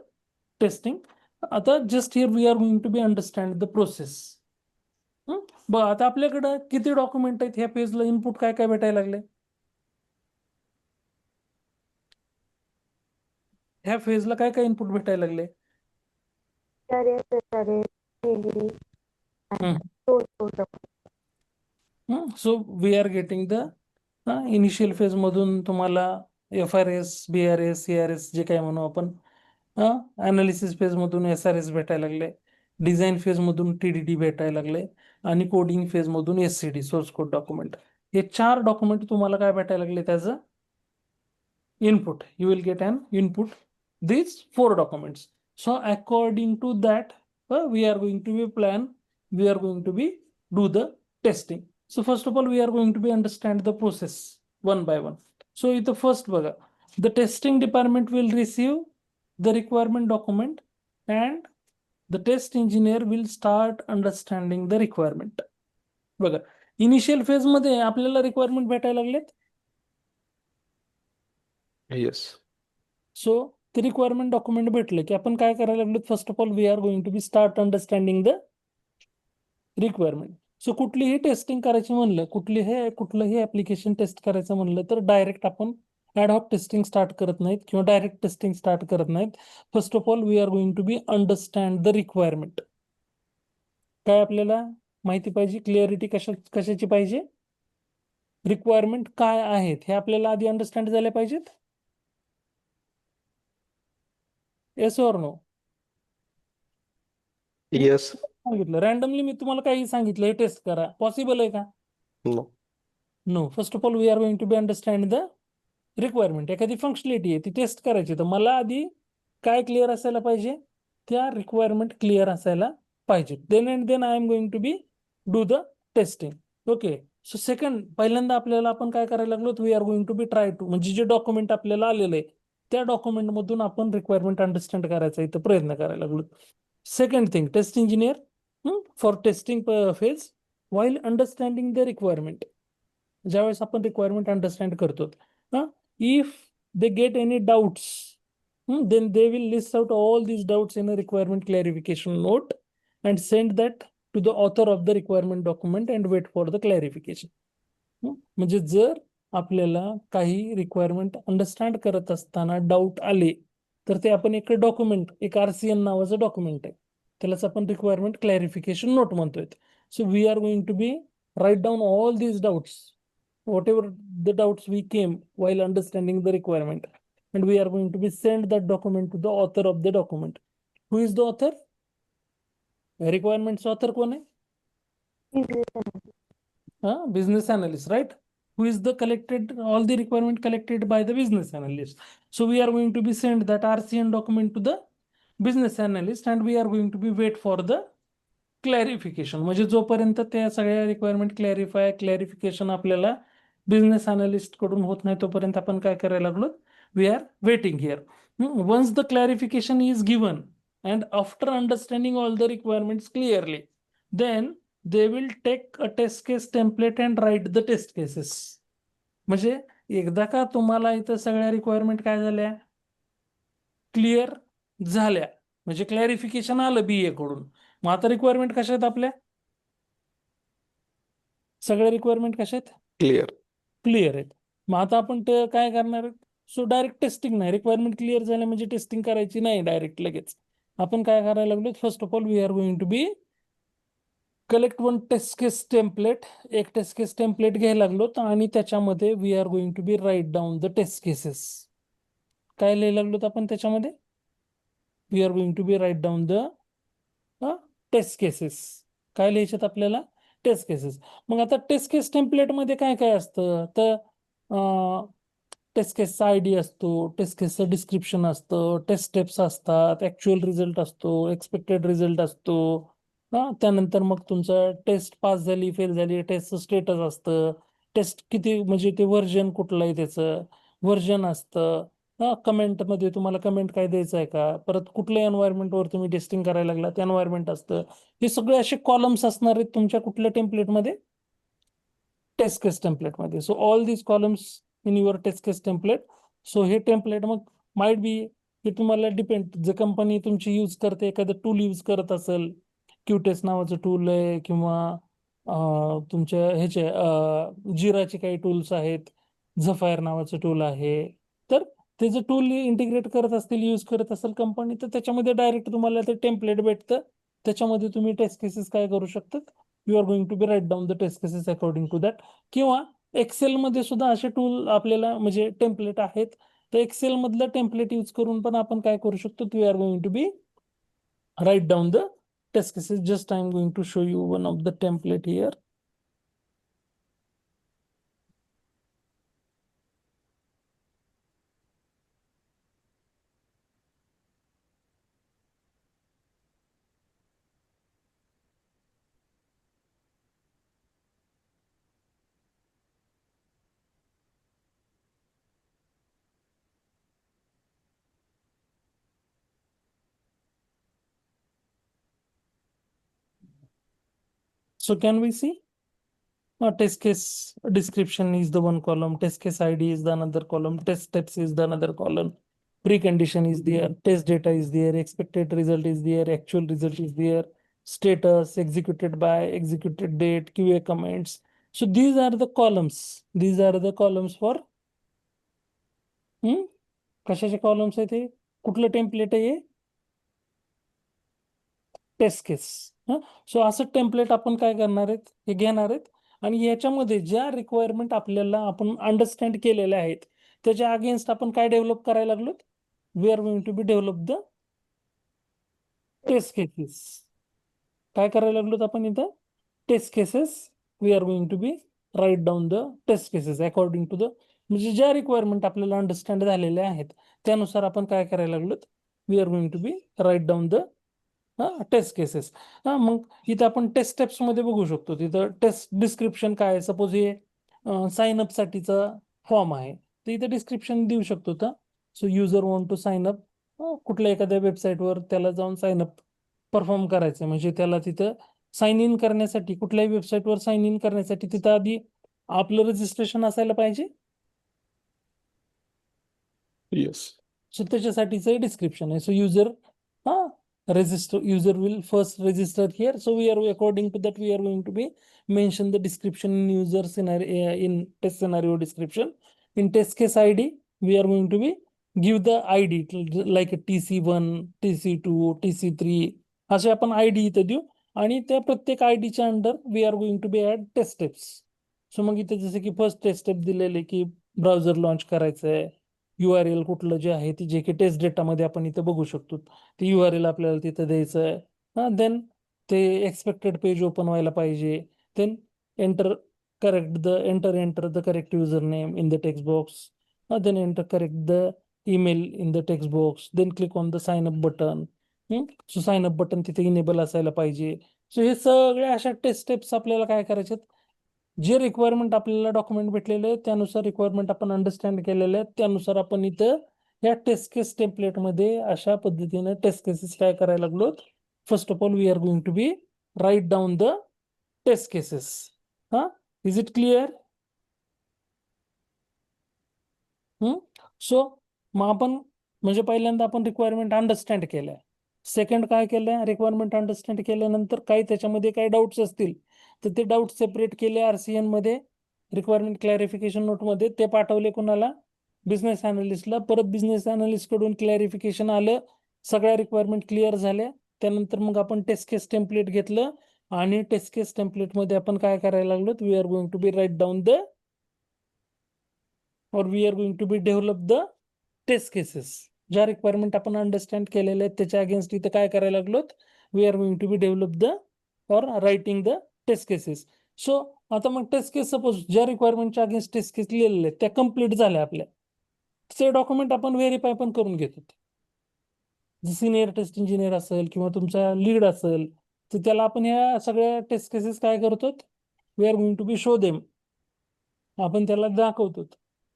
testing. आता just here we are going to be understand the process. बघ आता आपल्याकडं किती document आहेत ह्या पेजला, input काय काय भेटायला लागले? ह्या फेजला काय काय इनपुट भेटायला लागले? So we are getting the initial phase मधून तुम्हाला FRS, BRS, CRS जे काय म्हणू आपण, अनालिसिस फेज मधून SRS भेटायला लागले, डिझाईन फेज मधून TDD भेटायला लागले, आणि कोडिंग फेज मधून SCD, सोर्स कोड डॉक्युमेंट. हे 4 डॉक्युमेंट तुम्हाला काय भेटायला लागले? त्याचं input. You will get an input, these 4 documents. So according to that, we are going to be do the testing. So first of all, we are going to be understand the process one by one. So the first बघा, the testing department will receive the requirement document and the test engineer will start understanding the requirement. बघा, initial phase मध्ये आपल्याला requirement भेटायला लागलेत. Yes. So ते requirement document भेटलं की आपण काय करायला लागलो? First of all we are going to be start understanding the requirement. So कुठलीही टेस्टिंग करायची म्हणलं, कुठलंही ऍप्लिकेशन टेस्ट करायचं म्हणलं तर डायरेक्ट आपण ॲडहॉक टेस्टिंग स्टार्ट करत नाहीत किंवा डायरेक्ट टेस्टिंग स्टार्ट करत नाहीत. First of all we are going to be understand the requirement. काय आपल्याला माहिती पाहिजे? क्लिअरिटी कशाची पाहिजे? रिक्वायरमेंट काय आहेत हे आपल्याला आधी अंडरस्टँड झाले पाहिजेत. Yes or no? येस. सांगितलं रॅन्डमली, मी तुम्हाला काही सांगितलं हे टेस्ट करा, पॉसिबल आहे का? No. No. First of all we are going to be understand the requirement. एखादी फंक्शनलिटी आहे ती टेस्ट करायची, तर मला आधी काय क्लिअर असायला पाहिजे? त्या रिक्वायरमेंट क्लिअर असायला पाहिजे. Then I am going to be do the testing. Okay. So second, पहिल्यांदा आपल्याला आपण काय करायला लागलो? We are going to be try to, म्हणजे जे डॉक्युमेंट आपल्याला आलेलं आहे त्या डॉक्युमेंट मधून आपण रिक्वायरमेंट अंडरस्टँड करायचा इथं प्रयत्न करायला लागलो. Second thing, test engineer for testing phase while understanding the requirement. ज्यावेळेस आपण रिक्वायरमेंट अंडरस्टँड करतो, if they get any doubts, then they will list out all these doubts in a requirement clarification note and send that to the author of the requirement document and wait for the clarification. म्हणजे जर आपल्याला काही requirement understand करत असताना doubt आले तर ते आपण एक डॉक्युमेंट, एक RCN नावाचं डॉक्युमेंट आहे, त्यालाच आपण रिक्वायरमेंट क्लॅरिफिकेशन नोट म्हणतोय. So we are going to be write down all these doubts, whatever the doubts we came while understanding the requirement, and we are going to be send that document to the author of the document. Who is the author? Requirements author कोण आहे? Business analyst, right? Who is the collected, all the requirement collected by the business analyst. So we are going to be send that RCN document to the business analyst and we are going to be wait for the clarification. म्हणजे जोपर्यंत त्या सगळ्या requirement clarification आपल्याला business analyst कडून होत नाही तोपर्यंत आपण काय करायला लागलो? We are waiting here. Once the clarification is given and after understanding all the requirements clearly, then they will take a test case template and write the test cases. म्हणजे एकदा का तुम्हाला इथं सगळ्या रिक्वायरमेंट काय झाल्या? क्लिअर झाल्या, म्हणजे क्लॅरिफिकेशन आलं BA कडून. मग आता रिक्वायरमेंट कशा आहेत आपल्या? सगळ्या रिक्वायरमेंट कशा आहेत? क्लिअर आहेत. मग आता आपण ते काय करणार? सो डायरेक्ट टेस्टिंग नाही, रिक्वायरमेंट क्लिअर झाल्या म्हणजे टेस्टिंग करायची नाही डायरेक्ट लगेच. आपण काय करायला लागलो? First of all we are going to be collect one test case template, एक टेस्ट केस टेम्पलेट घ्यायला लागलो आणि त्याच्यामध्ये we are going to be write down the test cases. काय लिहायला लागलो आपण त्याच्यामध्ये? We are going to be write down the test cases. काय लिहायच्यात आपल्याला? Test cases. मग आता टेस्ट केस टेम्पलेट मध्ये काय काय असतं? तर टेस्ट केसचा आयडी असतो, टेस्ट केसचं डिस्क्रिप्शन असतं, टेस्ट स्टेप्स असतात, ऍक्च्युअल रिझल्ट असतो, एक्सपेक्टेड रिझल्ट असतो. त्यानंतर मग तुमचं टेस्ट पास झाली, फेल झाली, टेस्टचं स्टेटस असतं, टेस्ट किती म्हणजे ते व्हर्जन कुठलं आहे त्याचं व्हर्जन असतं. कमेंट मध्ये तुम्हाला कमेंट काय द्यायचं आहे का, परत कुठल्या एन्व्हायरमेंटवर तुम्ही टेस्टिंग करायला लागला त्या एन्व्हायरमेंट असतं. हे सगळे असे कॉलम्स असणार आहेत तुमच्या कुठल्या टेम्पलेटमध्ये? टेस्ट केस टेम्पलेटमध्ये. So all these columns in your test case template. So हे टेम्पलेट मग माइट बी हे तुम्हाला डिपेंड, जे कंपनी तुमची यूज करते, एखादं टूल यूज करत असेल, क्यूटेस्ट नावाचं टूल आहे किंवा तुमच्या ह्याचे जिराचे काही टूल्स आहेत, झफायर नावाचं टूल आहे, तर ते जे टूल इंटिग्रेट करत असतील, यूज करत असेल कंपनी, तर त्याच्यामध्ये डायरेक्ट तुम्हाला ते टेम्पलेट भेटतं. त्याच्यामध्ये तुम्ही टेस्ट केसेस काय करू शकतात? You are going to be write down the test cases according to that. किंवा एक्सेल मध्ये सुद्धा असे टूल आपल्याला म्हणजे टेम्पलेट आहेत, तर एक्सेल मधलं टेम्पलेट यूज करून पण आपण काय करू शकतो? We are going to be write down the test cases. Just I am going to show you one of the template here. So can we see? Test case description is the one column, test case ID is the another column, test steps is the another column, precondition is there, test data is there, expected result is there, actual result is there, status, executed by, executed date, QA comments. So these are the columns. These are the columns for कशाचे columns आहे ते? कुठलं template आहे हे? Taste केस. So असं template आपण काय करणार आहेत? हे घेणार आहेत आणि याच्यामध्ये ज्या रिक्वायरमेंट आपल्याला आपण अंडरस्टँड केलेल्या आहेत त्याच्या अगेन्स्ट आपण काय डेव्हलप करायला लागलो? We are going to be develop the test cases. काय करायला लागलो आपण इथं? Test cases. We are going to be write down the test cases according to the, म्हणजे ज्या रिक्वायरमेंट आपल्याला अंडरस्टँड झालेल्या आहेत त्यानुसार आपण काय करायला लागलो? We are going to be write down the test cases. मग इथं आपण टेस्ट स्टेप्स मध्ये बघू शकतो. तिथं टेस्ट डिस्क्रिप्शन काय आहे? सपोज हे साइन अप साठीचा फॉर्म आहे, तर इथं डिस्क्रिप्शन देऊ शकतो. तर so user want to sign up, कुठल्या एखाद्या वेबसाईटवर त्याला जाऊन साइन अप परफॉर्म करायचं, म्हणजे त्याला तिथं साइन इन करण्यासाठी, कुठल्याही वेबसाईटवर साइन इन करण्यासाठी तिथं आधी आपलं रजिस्ट्रेशन असायला पाहिजे. Yes. सो त्याच्यासाठीचं डिस्क्रिप्शन आहे. So user user will first register here. So we are according to that we are going to be mention the description in user scenario, in test scenario description. In test case ID we are going to be give the ID like a TC1, TC2, TC3 असे आपण ID इथे देऊ आणि त्या प्रत्येक ID च्या under we are going to be add test steps. So मग इथे जसे की फर्स्ट टेस्ट स्टेप दिलेले की ब्राउझर लॉन्च करायचं आहे, URL कुठलं जे आहे ते जे की टेस्ट डेटामध्ये आपण इथे बघू शकतो, ते URL आपल्याला तिथं द्यायचं आहे. देन ते एक्सपेक्टेड पेज ओपन व्हायला पाहिजे. Then enter the correct user name in the text box. Then enter correct the email in the text box. Then click on the sign up button. So sign up button तिथे enable असायला पाहिजे. So हे सगळ्या अशा taste steps आपल्याला काय करायचे? जे रिक्वायरमेंट आपल्याला डॉक्युमेंट भेटलेले आहे त्यानुसार, रिक्वायरमेंट आपण अंडरस्टँड केलेले आहेत त्यानुसार आपण इथं या टेस्ट केस टेम्पलेट मध्ये अशा पद्धतीने टेस्ट केसेस काय करायला लागलो? First of all we are going to be write down the test cases. Is it clear? So मग आपण म्हणजे पहिल्यांदा आपण रिक्वायरमेंट अंडरस्टँड केल्या. सेकंड काय केलं? रिक्वायरमेंट अंडरस्टँड केल्यानंतर काही त्याच्यामध्ये काही डाऊट्स असतील तर ते डाऊट सेपरेट केले RCN मध्ये, रिक्वायरमेंट क्लॅरिफिकेशन नोट मध्ये, ते पाठवले कुणाला? बिझनेस अनालिस्टला. परत बिझनेस अनालिस्ट कडून क्लॅरिफिकेशन आलं, सगळ्या रिक्वायरमेंट क्लिअर झाल्या. त्यानंतर मग आपण टेस्ट केस टेम्पलेट घेतलं आणि टेस्ट केस टेम्पलेट मध्ये आपण काय करायला लागलो, we are going to be write down the or we are going to be develop the test cases. ज्या रिक्वायरमेंट आपण अंडरस्टँड केलेल्या आहेत त्याच्या अगेन्स्ट इथं काय करायला लागलोत, we are going to be develop the or writing the test cases. So आता मग टेस्ट केस सपोज ज्या रिक्वायरमेंटच्या अगेन्स्ट टेस्ट केस लिहिलेले आहेत त्या कम्प्लीट झाल्या आपल्या, ते डॉक्युमेंट आपण व्हेरीफाय पण करून घेतो. सिनियर टेस्ट इंजिनियर असेल किंवा तुमचा लीड असेल तर त्याला आपण या सगळ्या टेस्ट केसेस काय करतो, we are going to be show them, आपण त्याला दाखवतो.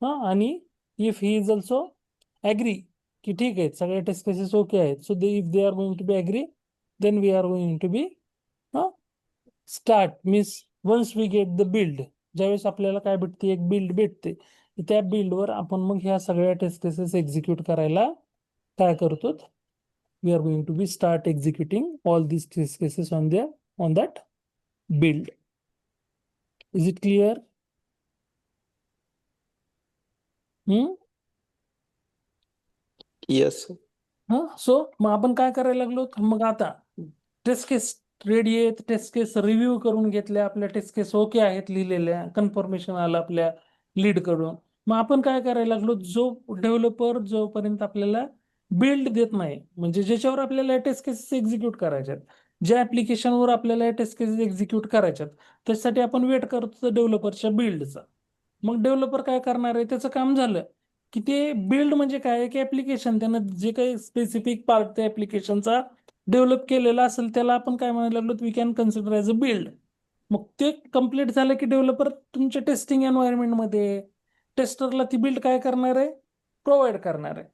हा, आणि if he is also agree की ठीक आहे सगळ्या टेस्ट केसेस ओके आहेत, so they if they are going to be agree then we are going to be start means once we get the build, ज्यावेळेस आपल्याला काय भेटते, एक बिल्ड भेटते, त्या बिल्डवर आपण मग ह्या सगळ्या टेस्ट केसेस एक्झिक्यूट करायला काय करतो, we are going to be start executing all these test cases on that build. Is it clear? Yes. So मग आपण काय करायला लागलो, मग आता टेस्ट केस रेडी आहेत, टेस्ट केस रिव्ह्यू करून घेतल्या, आपल्या टेस्ट केस ओके आहेत लिहिलेल्या, कन्फर्मेशन आलं आपल्या लीड कडून. मग आपण काय करायला लागलो, जो डेव्हलपर जोपर्यंत आपल्याला बिल्ड देत नाही, म्हणजे ज्याच्यावर आपल्याला टेस्ट केसेस एक्झिक्यूट करायच्यात, ज्या ऍप्लिकेशनवर आपल्याला टेस्ट केसेस एक्झिक्यूट करायच्यात, त्यासाठी आपण वेट करतो डेव्हलपरच्या बिल्डचा. मग डेव्हलपर काय करणार आहे, त्याचं काम झालं की ते बिल्ड म्हणजे काय, की ऍप्लिकेशन त्यानं जे काही स्पेसिफिक पार्ट त्या ऍप्लिकेशनचा डेव्हलप केलेला असेल त्याला आपण काय म्हणायला लागलो, we can consider as a build. मग ते कम्प्लीट झालं की डेव्हलपर तुमच्या टेस्टिंग एन्व्हायरमेंटमध्ये टेस्टरला ती बिल्ड काय करणार आहे, प्रोव्हाइड करणार आहे.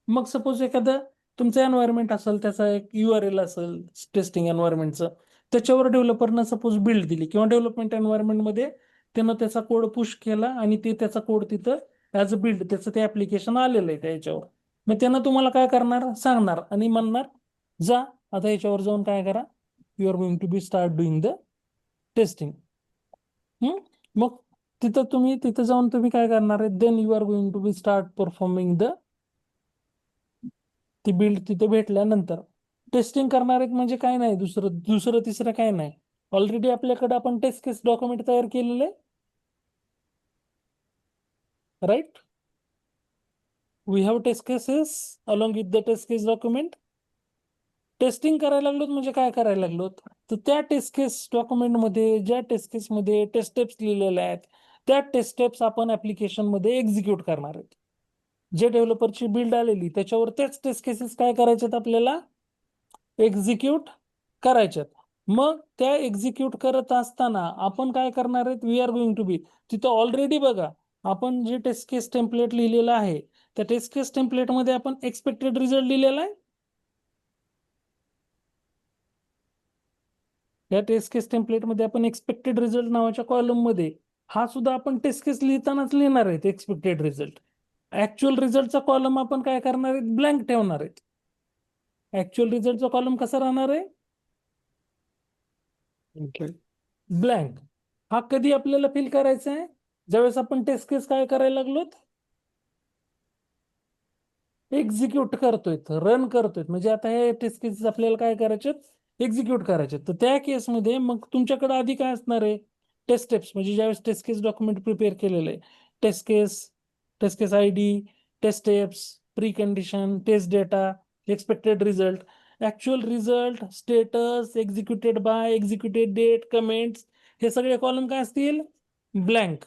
मग सपोज एखादं तुमचं एन्व्हायरमेंट असेल, त्याचा एक URL असेल टेस्टिंग एन्व्हायरमेंटचं, त्याच्यावर डेव्हलपरनं सपोज बिल्ड दिली किंवा डेव्हलपमेंट एन्व्हायरमेंटमध्ये त्यानं त्याचा कोड पुश केला आणि ते त्याचा कोड तिथं ॲज अ बिल्ड त्याचं ते ऍप्लिकेशन आलेलं आहे त्याच्यावर, मग त्यानं तुम्हाला काय करणार सांगणार आणि म्हणणार जा आता याच्यावर जाऊन काय करा, you are going to be start doing the testing. मग तिथं जाऊन तुम्ही काय करणार आहे, then you are going to be start performing the, ती बिल्ड तिथे भेटल्यानंतर टेस्टिंग करणार आहेत, म्हणजे काय नाही दुसरं तिसरं काय नाही, ऑलरेडी आपल्याकडे आपण टेस्ट केस डॉक्युमेंट तयार केलेले, right, we have test cases along with the test case document. Testing करायला लागलोत म्हणजे काय करायला लागलोत, तर त्या टेस्ट केस डॉक्युमेंटमध्ये ज्या टेस्ट केसमध्ये टेस्ट स्टेप्स लिहिलेल्या आहेत त्या टेस्ट स्टेप्स आपण ऍप्लिकेशन मध्ये एक्झिक्यूट करणार आहेत. जे डेव्हलपरची बिल्ड आलेली त्याच्यावर तेच टेस्ट केसेस काय करायच्यात आपल्याला एक्झिक्यूट करायच्यात. मग त्या एक्झिक्यूट करत असताना आपण काय करणार आहेत, वी आर गोइंग टू बी, तिथं ऑलरेडी बघा आपण जे टेस्ट केस टेम्पलेट लिहिलेलं आहे त्या टेस्ट केस टेम्पलेट मध्ये आपण एक्सपेक्टेड रिझल्ट लिहिलेला आहे. या टेस्ट केस टेम्पलेट मध्ये आपण एक्सपेक्टेड रिझल्ट नावाच्या कॉलम मध्ये हा सुद्धा आपण टेस्ट केस लिहितानाच लिहिणार आहेत एक्सपेक्टेड रिझल्ट. ऍक्च्युअल रिझल्टचा कॉलम आपण काय करणार आहेत, ब्लँक ठेवणार आहेत. ऍक्च्युअल रिझल्टचा कॉलम कसा राहणार आहे, Okay. ब्लँक. हा कधी आपल्याला फिल करायचा आहे, ज्यावेळेस आपण टेस्ट केस काय करायला लागलोत, एक्झिक्यूट करतोय, रन करतोय, म्हणजे आता हे टेस्ट केसेस आपल्याला काय करायचे, एक्झिक्यूट करायचे. तर त्या केसमध्ये मग तुमच्याकडे आधी काय असणार आहे, टेस्ट स्टेप्स, म्हणजे ज्यावेळेस टेस्ट केस डॉक्युमेंट प्रिपेअर केलेलं आहे, test case ID, test steps, pre condition, test data, expected result, actual result, status, executed by, executed date, comments, हे सगळे कॉलम काय असतील, ब्लँक.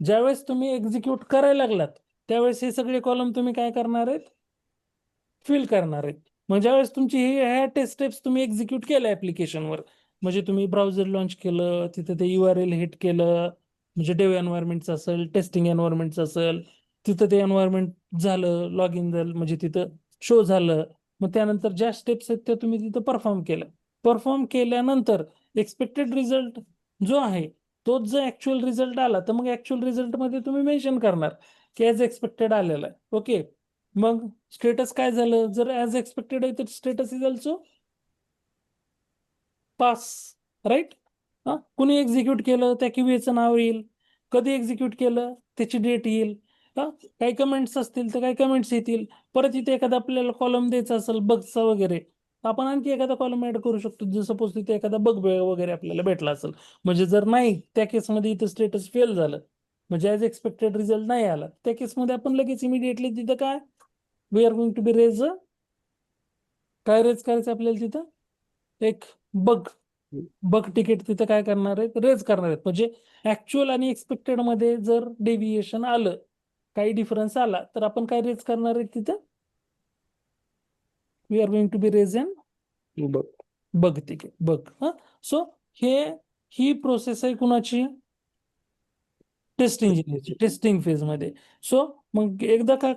ज्यावेळेस तुम्ही एक्झिक्यूट करायला लागलात त्यावेळेस हे सगळे कॉलम तुम्ही काय करणार आहेत, फिल करणार आहेत. मग ज्यावेळेस तुमची ह्या टेस्ट स्टेप्स तुम्ही एक्झिक्यूट केल्या ऍप्लिकेशनवर, म्हणजे तुम्ही ब्राउझर लॉन्च केलं, तिथं ते URL हिट केलं, म्हणजे डेव एन्व्हायरमेंटचं असेल, टेस्टिंग एन्व्हायरमेंटचं असेल, तिथं ते एन्व्हायरमेंट झालं, लॉग इन झालं, म्हणजे तिथं शो झालं. मग त्यानंतर ज्या स्टेप्स आहेत त्या तुम्ही तिथं परफॉर्म केल्यानंतर एक्सपेक्टेड रिझल्ट जो आहे तोच जर ऍक्च्युअल रिझल्ट आला तर मग ऍक्च्युअल रिझल्ट मध्ये तुम्ही मेन्शन करणार की ॲज एक्सपेक्टेड आलेला आहे. ओके, मग स्टेटस काय झालं, जर ॲज एक्सपेक्टेड आहे तर status is also pass, right. कुणी एक्झिक्यूट केलं त्या क्यूएचं नाव येईल, कधी एक्झिक्यूट केलं त्याची डेट येईल, काही कमेंट्स असतील तर काही कमेंट्स येतील, परत इथे एखादा आपल्याला कॉलम द्यायचा असेल बगचा वगैरे आपण आणखी एखादा कॉलम ऍड करू शकतो. जर सपोज तिथे एखादा बग वगैरे आपल्याला भेटला असेल, म्हणजे जर नाही त्या केसमध्ये इथं स्टेटस फेल झालं, म्हणजे ॲज एक्सपेक्टेड रिझल्ट नाही आला, त्या केसमध्ये आपण लगेच इमिडिएटली तिथं काय we are going to be raise काय रेज करायचं आपल्याला तिथं एक बग बग तिकीट तिथं काय करणार आहेत रेज करणार आहेत. म्हणजे ऍक्च्युअल आणि एक्सपेक्टेड मध्ये जर डेव्हिएशन आलं, काही डिफरन्स आला, तर आपण काय रेज करणार आहे तिथं we are going to be raise एन बघ. Bug ticket bug. सो ही प्रोसेस आहे कुणाची टेस्ट इंजिनियरची टेस्टिंग फेज मध्ये. सो मग एकदा का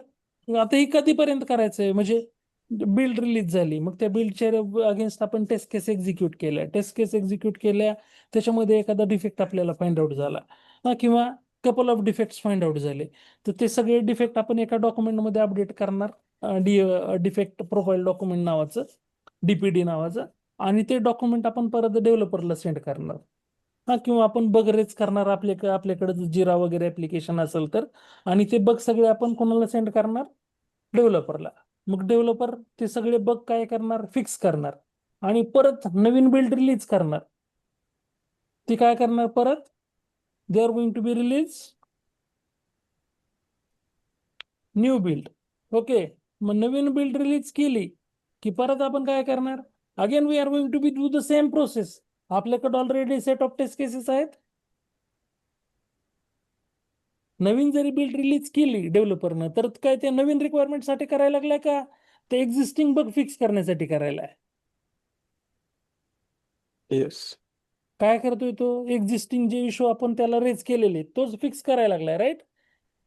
आता ही कधीपर्यंत करायचंय म्हणजे बिल्ड रिलीज झाली, मग त्या बिल्डच्या अगेन्स्ट आपण टेस्ट केस एक्झिक्यूट केल्या, टेस्ट केस एक्झिक्यूट केल्या, त्याच्यामध्ये एखादा डिफेक्ट आपल्याला फाइंड आउट झाला किंवा couple of defects find out झाले, तर ते सगळे डिफेक्ट आपण एका डॉक्युमेंटमध्ये अपडेट करणार, डिफेक्ट प्रोफाईल डॉक्युमेंट नावाचं, डीपीडी नावाचं, आणि ते डॉक्युमेंट आपण परत डेव्हलपरला सेंड करणार. किंवा आपण बग रेज करणार आपल्याकडे जिरा वगैरे ऍप्लिकेशन असेल तर, आणि ते बग सगळे आपण कोणाला सेंड करणार डेव्हलपरला. मग डेव्हलपर ते सगळे बग काय करणार फिक्स करणार आणि परत नवीन बिल्ड रिलीज करणार. ती काय करणार परत they are going to be release new build. Okay, मग नवीन बिल्ड रिलीज केली की परत आपण काय करणार again we are going to be do the same process. आपल्याकडे already set of test cases आहेत. नवीन जरी बिल्ड रिलीज केली डेव्हलपरनं, तर काय ते नवीन रिक्वायरमेंटसाठी करायला लागलाय का ते एक्झिस्टिंग बग फिक्स करण्यासाठी करायला आहे? येस. काय करतोय तो एक्झिस्टिंग जे इश्यू आपण त्याला रेज केलेले तोच फिक्स करायला लागलाय, राईट.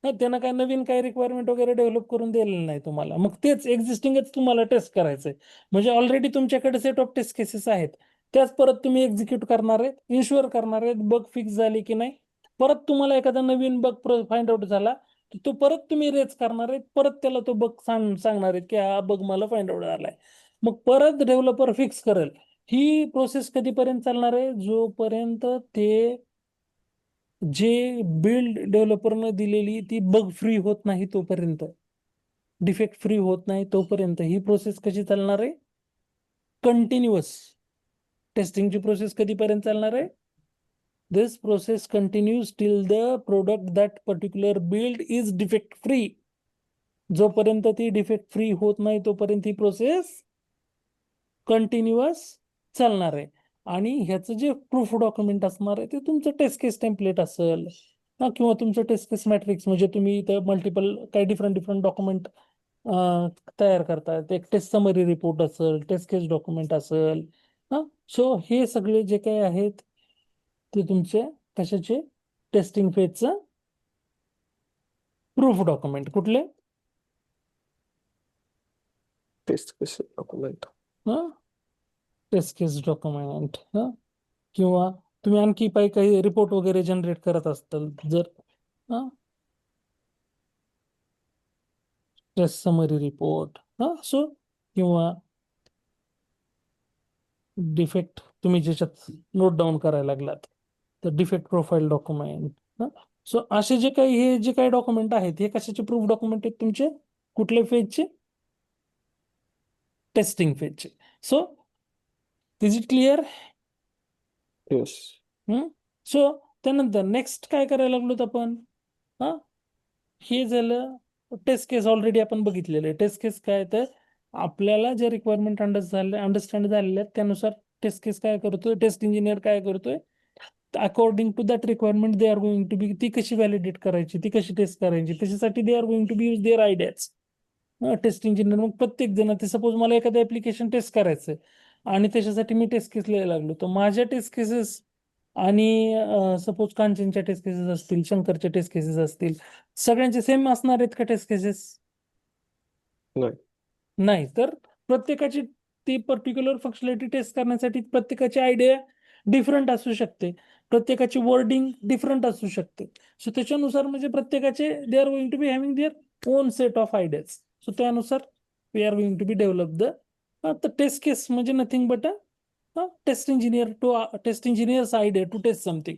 त्यानं काय नवीन काय रिक्वायरमेंट वगैरे डेव्हलप करून दिलेलं नाही तुम्हाला. मग तेच एक्झिस्टिंगच तुम्हाला टेस्ट करायचंय. म्हणजे ऑलरेडी तुमच्याकडे सेट ऑफ टेस्ट केसेस आहेत, त्याच परत तुम्ही एक्झिक्यूट करणार आहेत, इन्शुअर करणार आहेत बग फिक्स झाली की नाही. परत तुम्हाला एखादा नवीन बग फाइंड आउट झाला तर तो परत तुम्ही रेज करणार आहेत, परत त्याला तो बग सांगणार आहेत की हा बग मला फाइंड आउट झालाय. मग परत डेव्हलपर फिक्स करेल. ही प्रोसेस कधीपर्यंत चालणार आहे जोपर्यंत ते जे बिल्ड डेव्हलपरनं दिलेली ती बग फ्री होत नाही तोपर्यंत, डिफेक्ट फ्री होत नाही तोपर्यंत ही प्रोसेस कशी चालणार आहे कंटिन्युअस. टेस्टिंगची प्रोसेस कधीपर्यंत चालणार आहे this process continues till the product that particular build is defect free. जोपर्यंत ती डिफेक्ट फ्री होत नाही तोपर्यंत ही प्रोसेस कंटिन्युअस चालणार आहे. आणि ह्याचं जे प्रूफ डॉक्युमेंट असणार आहे ते तुमचं टेस्ट केस टेम्पलेट असेल किंवा तुमचं टेस्ट केस मॅट्रिक्स, म्हणजे तुम्ही इथं मल्टिपल काही डिफरंट डॉक्युमेंट तयार करतात. एक टेस्ट समरी रिपोर्ट असेल, टेस्ट केस डॉक्युमेंट असेल. सो हे सगळे जे काही आहेत ते तुमचे कशाचे टेस्टिंग फेजचं प्रूफ डॉक्युमेंट. कुठले taste case document. Taste case document. किंवा तुम्ही आणखी काही रिपोर्ट वगैरे जनरेट करत असताल, जर टेस्ट समरी रिपोर्ट सो किंवा डिफेक्ट तुम्ही ज्याच्यात नोट डाऊन करायला लागलात तर डिफेक्ट प्रोफाईल डॉक्युमेंट. सो असे जे काही हे जे काही डॉक्युमेंट आहेत हे कशाचे प्रूफ डॉक्युमेंट आहेत तुमचे कुठल्या फेजचे टेस्टिंग फेजचे. So is it clear? Yes. So त्यानंतर नेक्स्ट काय करायला लागलो आपण हे झालं टेस्ट केस ऑलरेडी आपण बघितलेलं आहे. टेस्ट केस काय तर आपल्याला जे रिक्वायरमेंट अंडरस्टँड झालेले आहेत त्यानुसार टेस्ट केस काय करतोय, टेस्ट इंजिनियर काय करतोय according to that requirement they are going to be ती कशी व्हॅलिडेट करायची, ती कशी टेस्ट करायची, त्याच्यासाठी they are going to be use their ideas. Test engineer मग प्रत्येक जण ते सपोज मला एखादं ऍप्लिकेशन टेस्ट करायचंय आणि त्याच्यासाठी मी टेस्ट केस लिहायला लागलो, तर माझ्या टेस्ट केसेस आणि सपोज कांचनच्या टेस्ट केसेस असतील, शंकरच्या टेस्ट केसेस असतील, सगळ्यांचे सेम असणार आहेत का टेस्ट केसेस? नाही. नाही. तर प्रत्येकाची ती पर्टिक्युलर फंक्शनॅलिटी टेस्ट करण्यासाठी प्रत्येकाची आयडिया डिफरंट असू शकते, प्रत्येकाची वर्डिंग डिफरंट असू शकते. सो त्याच्यानुसार म्हणजे प्रत्येकाचे they are going to be having their own set of ideas. So त्यानुसार we are going to be develop the test case म्हणजे nothing but test engineers idea to test something.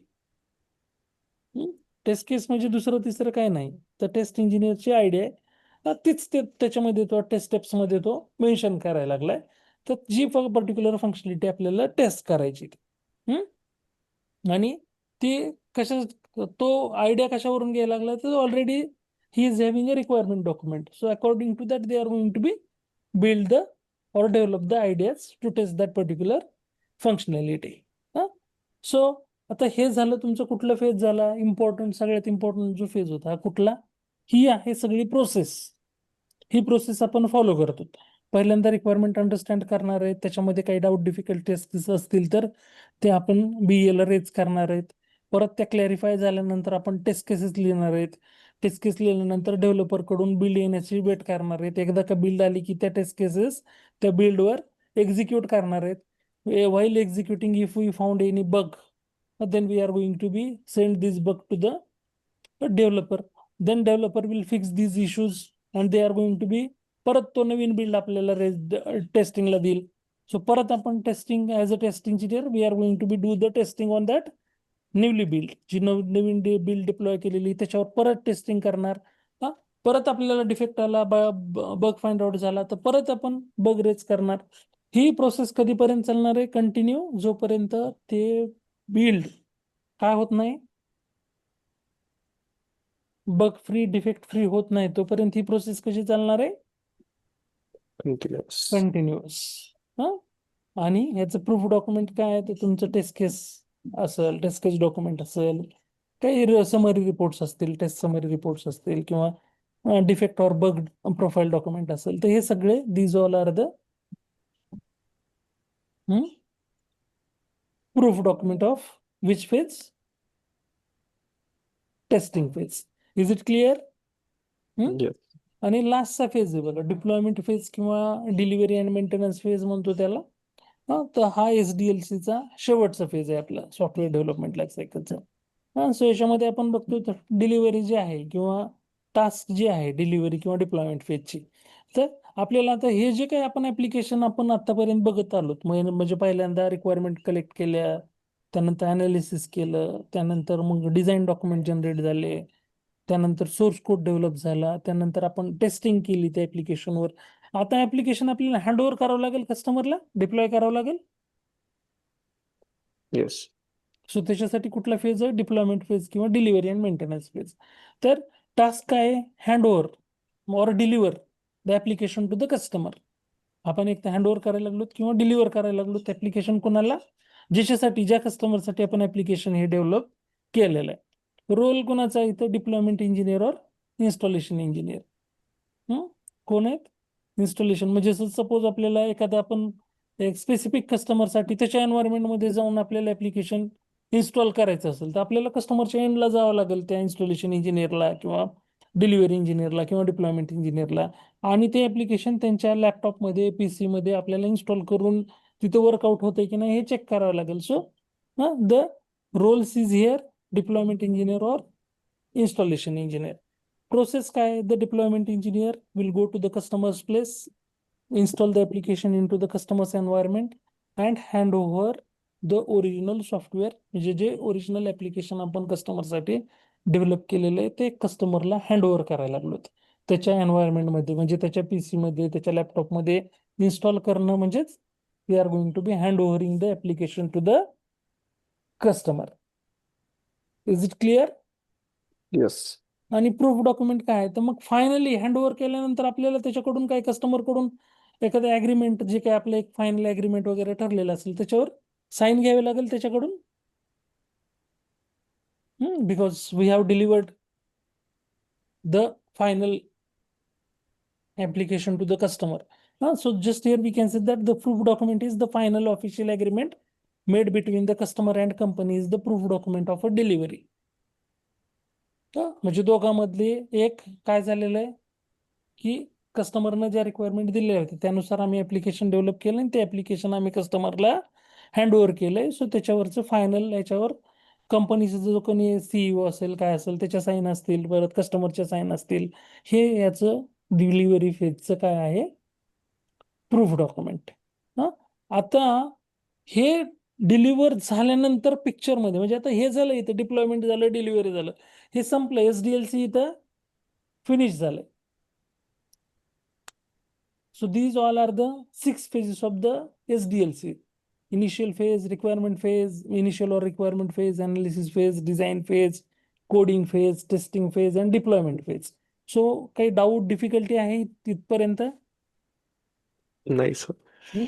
Test case म्हणजे दुसरं तिसरं काय नाही, तर taste इंजिनियरची idea आहे तीच ते त्याच्यामध्ये तो टेस्ट स्टेप्स मध्ये तो मेन्शन करायला लागलाय. तर जी पर्टिक्युलर फंक्शनॅलिटी आपल्याला टेस्ट करायची. आणि ती कशा तो आयडिया कशावरून घ्यायला लागला तर already he is having a requirement document. So according to that they are going to be build the or develop the ideas to test that particular functionality. So आता हे झालं तुमचं कुठला फेज झाला, इम्पॉर्टंट, सगळ्यात इम्पॉर्टंट जो phase होता कुठला, ही आहे सगळी प्रोसेस. ही प्रोसेस आपण फॉलो करतो. पहिल्यांदा रिक्वायरमेंट अंडरस्टँड करणार आहेत, त्याच्यामध्ये काही डाऊट डिफिकल्टीज असतील तर ते आपण BA ला रेज करणार आहेत. परत त्या क्लॅरिफाय झाल्यानंतर आपण टेस्ट केसेस लिहिणार आहेत. टेस्ट केस लिहिल्यानंतर डेव्हलपर कडून बिल्ड येण्याची वेट करणार आहेत. एकदा का बिल्ड आली की त्या टेस्ट केसेस त्या बिल्डवर एक्झिक्यूट करणार आहेत. while executing, if we found any bug, then we are going to be send this bug to the developer. Then developer will fix these issues and they are going to be परत तो नवीन build आपल्याला टेस्टिंगला देईल. So परत आपण testing as a test engineer we are going to be do the testing on that newly build, जी नवीन build deploy केलेली त्याच्यावर परत टेस्टिंग करणार. परत आपल्याला डिफेक्ट आला, बग फाइंड आउट झाला तर परत आपण बग रेज करणार. ही प्रोसेस कधीपर्यंत चालणार आहे, कंटिन्यू, जोपर्यंत ते बिल्ड काय होत नाही, बग फ्री, डिफेक्ट फ्री होत नाही, तोपर्यंत ही प्रोसेस कशी चालणार आहे, Continuous. कंटिन्युअस. आणि ह्याचं प्रूफ डॉक्युमेंट काय आहे, ते तुमचं टेस्ट केस असेल, टेस्ट केस डॉक्युमेंट असेल, काही समरी रिपोर्ट्स असतील, टेस्ट समरी रिपोर्ट्स असतील, किंवा defect or bug profile document असेल, तर हे सगळे these all are the proof document of which phase, testing phase. Is it clear? Yes. आणि लास्टचा फेज आहे बघा, डिप्लॉयमेंट फेज किंवा डिलिव्हरी अँड मेंटेनन्स फेज म्हणतो त्याला. तर हा SDLC चा शेवटचा फेज आहे आपला सॉफ्टवेअर डेव्हलपमेंट लाईफ सायकलचा. सो याच्यामध्ये आपण बघतो डिलिव्हरी जी आहे किंवा टास्क जी आहे डिलिव्हरी किंवा डिप्लॉयमेंट फेजची, तर आपल्याला आता हे जे काही आपण ऍप्लिकेशन आपण आतापर्यंत बघत आलो, म्हणजे पहिल्यांदा रिक्वायरमेंट कलेक्ट केल्या, त्यानंतर अनालिसिस केलं, त्यानंतर मग डिझाईन डॉक्युमेंट जनरेट झाले, त्यानंतर सोर्स कोड डेव्हलप झाला, त्यानंतर आपण टेस्टिंग केली त्या ऍप्लिकेशनवर. आता ऍप्लिकेशन आपल्याला हँडओव्हर करावं लागेल कस्टमरला, डिप्लॉय करावं लागेल. Yes. सो त्याच्यासाठी कुठला फेज आहे, डिप्लॉयमेंट फेज किंवा डिलिव्हरी अँड मेंटेनन्स फेज. तर टास्क काय आहे, handover or deliver the application to the customer. आपण एक तर हँडओव्हर करायला लागलो किंवा डिलिव्हर करायला लागलो ऍप्लिकेशन कोणाला, ज्याच्यासाठी, ज्या कस्टमरसाठी आपण ऍप्लिकेशन हे डेव्हलप केलेलं आहे. रोल कोणाचा आहे इथं, deployment engineer or installation engineer. कोण आहेत, इन्स्टॉलेशन. म्हणजे सपोज आपल्याला एखादा आपण एक स्पेसिफिक कस्टमरसाठी त्याच्या एन्व्हायरमेंटमध्ये जाऊन आपल्याला ऍप्लिकेशन इन्स्टॉल करायचं असेल तर आपल्याला कस्टमरच्या एंडला जावं लागेल, त्या इन्स्टॉलेशन इंजिनियरला किंवा डिलिव्हरी इंजिनियरला किंवा डिप्लॉयमेंट इंजिनियरला, आणि ते ऍप्लिकेशन त्यांच्या लॅपटॉपमध्ये, PC मध्ये आपल्याला इन्स्टॉल करून तिथे वर्कआउट होते की नाही हे चेक करावं लागेल. So the roles is here deployment engineer or installation engineer. Process काय, the deployment engineer will go to the customer's place, install the application into the customer's environment and hand over the original software. म्हणजे जे original application आपण कस्टमरसाठी develop केलेलं आहे ते कस्टमरला hand over करायला लागलो त्याच्या एन्व्हायरमेंटमध्ये, म्हणजे त्याच्या PC मध्ये, त्याच्या लॅपटॉपमध्ये इन्स्टॉल करणं, म्हणजेच we are going to be hand overing the application to the customer. Is it clear? Yes. आणि प्रूफ डॉक्युमेंट काय आहे, तर मग फायनली हँड ओव्हर केल्यानंतर आपल्याला त्याच्याकडून काय, कस्टमर कडून एखादं ऍग्रीमेंट, जे काही आपलं एक फायनल ऍग्रीमेंट वगैरे ठरलेलं असेल त्याच्यावर साईन घ्यावे लागेल त्याच्याकडून, because we have delivered the final application to the customer. So just here we can say that the proof document is the final official agreement made between the customer and company, is the proof document of a delivery. म्हणजे दोघांमधले एक काय झालेलं आहे की कस्टमरनं ज्या requirement दिलेल्या होत्या त्यानुसार आम्ही ऍप्लिकेशन डेव्हलप केलं आणि ते ऍप्लिकेशन आम्ही कस्टमरला हँड ओव्हर केलंय. सो त्याच्यावरचं फायनल, याच्यावर कंपनीचा जो कोणी CEO असेल, काय असेल, त्याच्या साईन असतील, परत कस्टमरच्या साईन असतील. हे याचं डिलिव्हरी फेजचं काय आहे, प्रूफ डॉक्युमेंट. आता हे डिलिव्हर झाल्यानंतर पिक्चरमध्ये, म्हणजे आता हे झालं, इथं डिप्लॉयमेंट झालं, डिलिव्हरी झालं, हे संपलं, SDLC इथं फिनिश झालंय. So these all are the 6 phases of the SDLC. Initial phase, requirement phase, initial or requirement phase, analysis phase, design phase, coding phase, testing phase and deployment phase. So काही doubt difficulty आहे तिथपर्यंत? नाही sir. हम्म.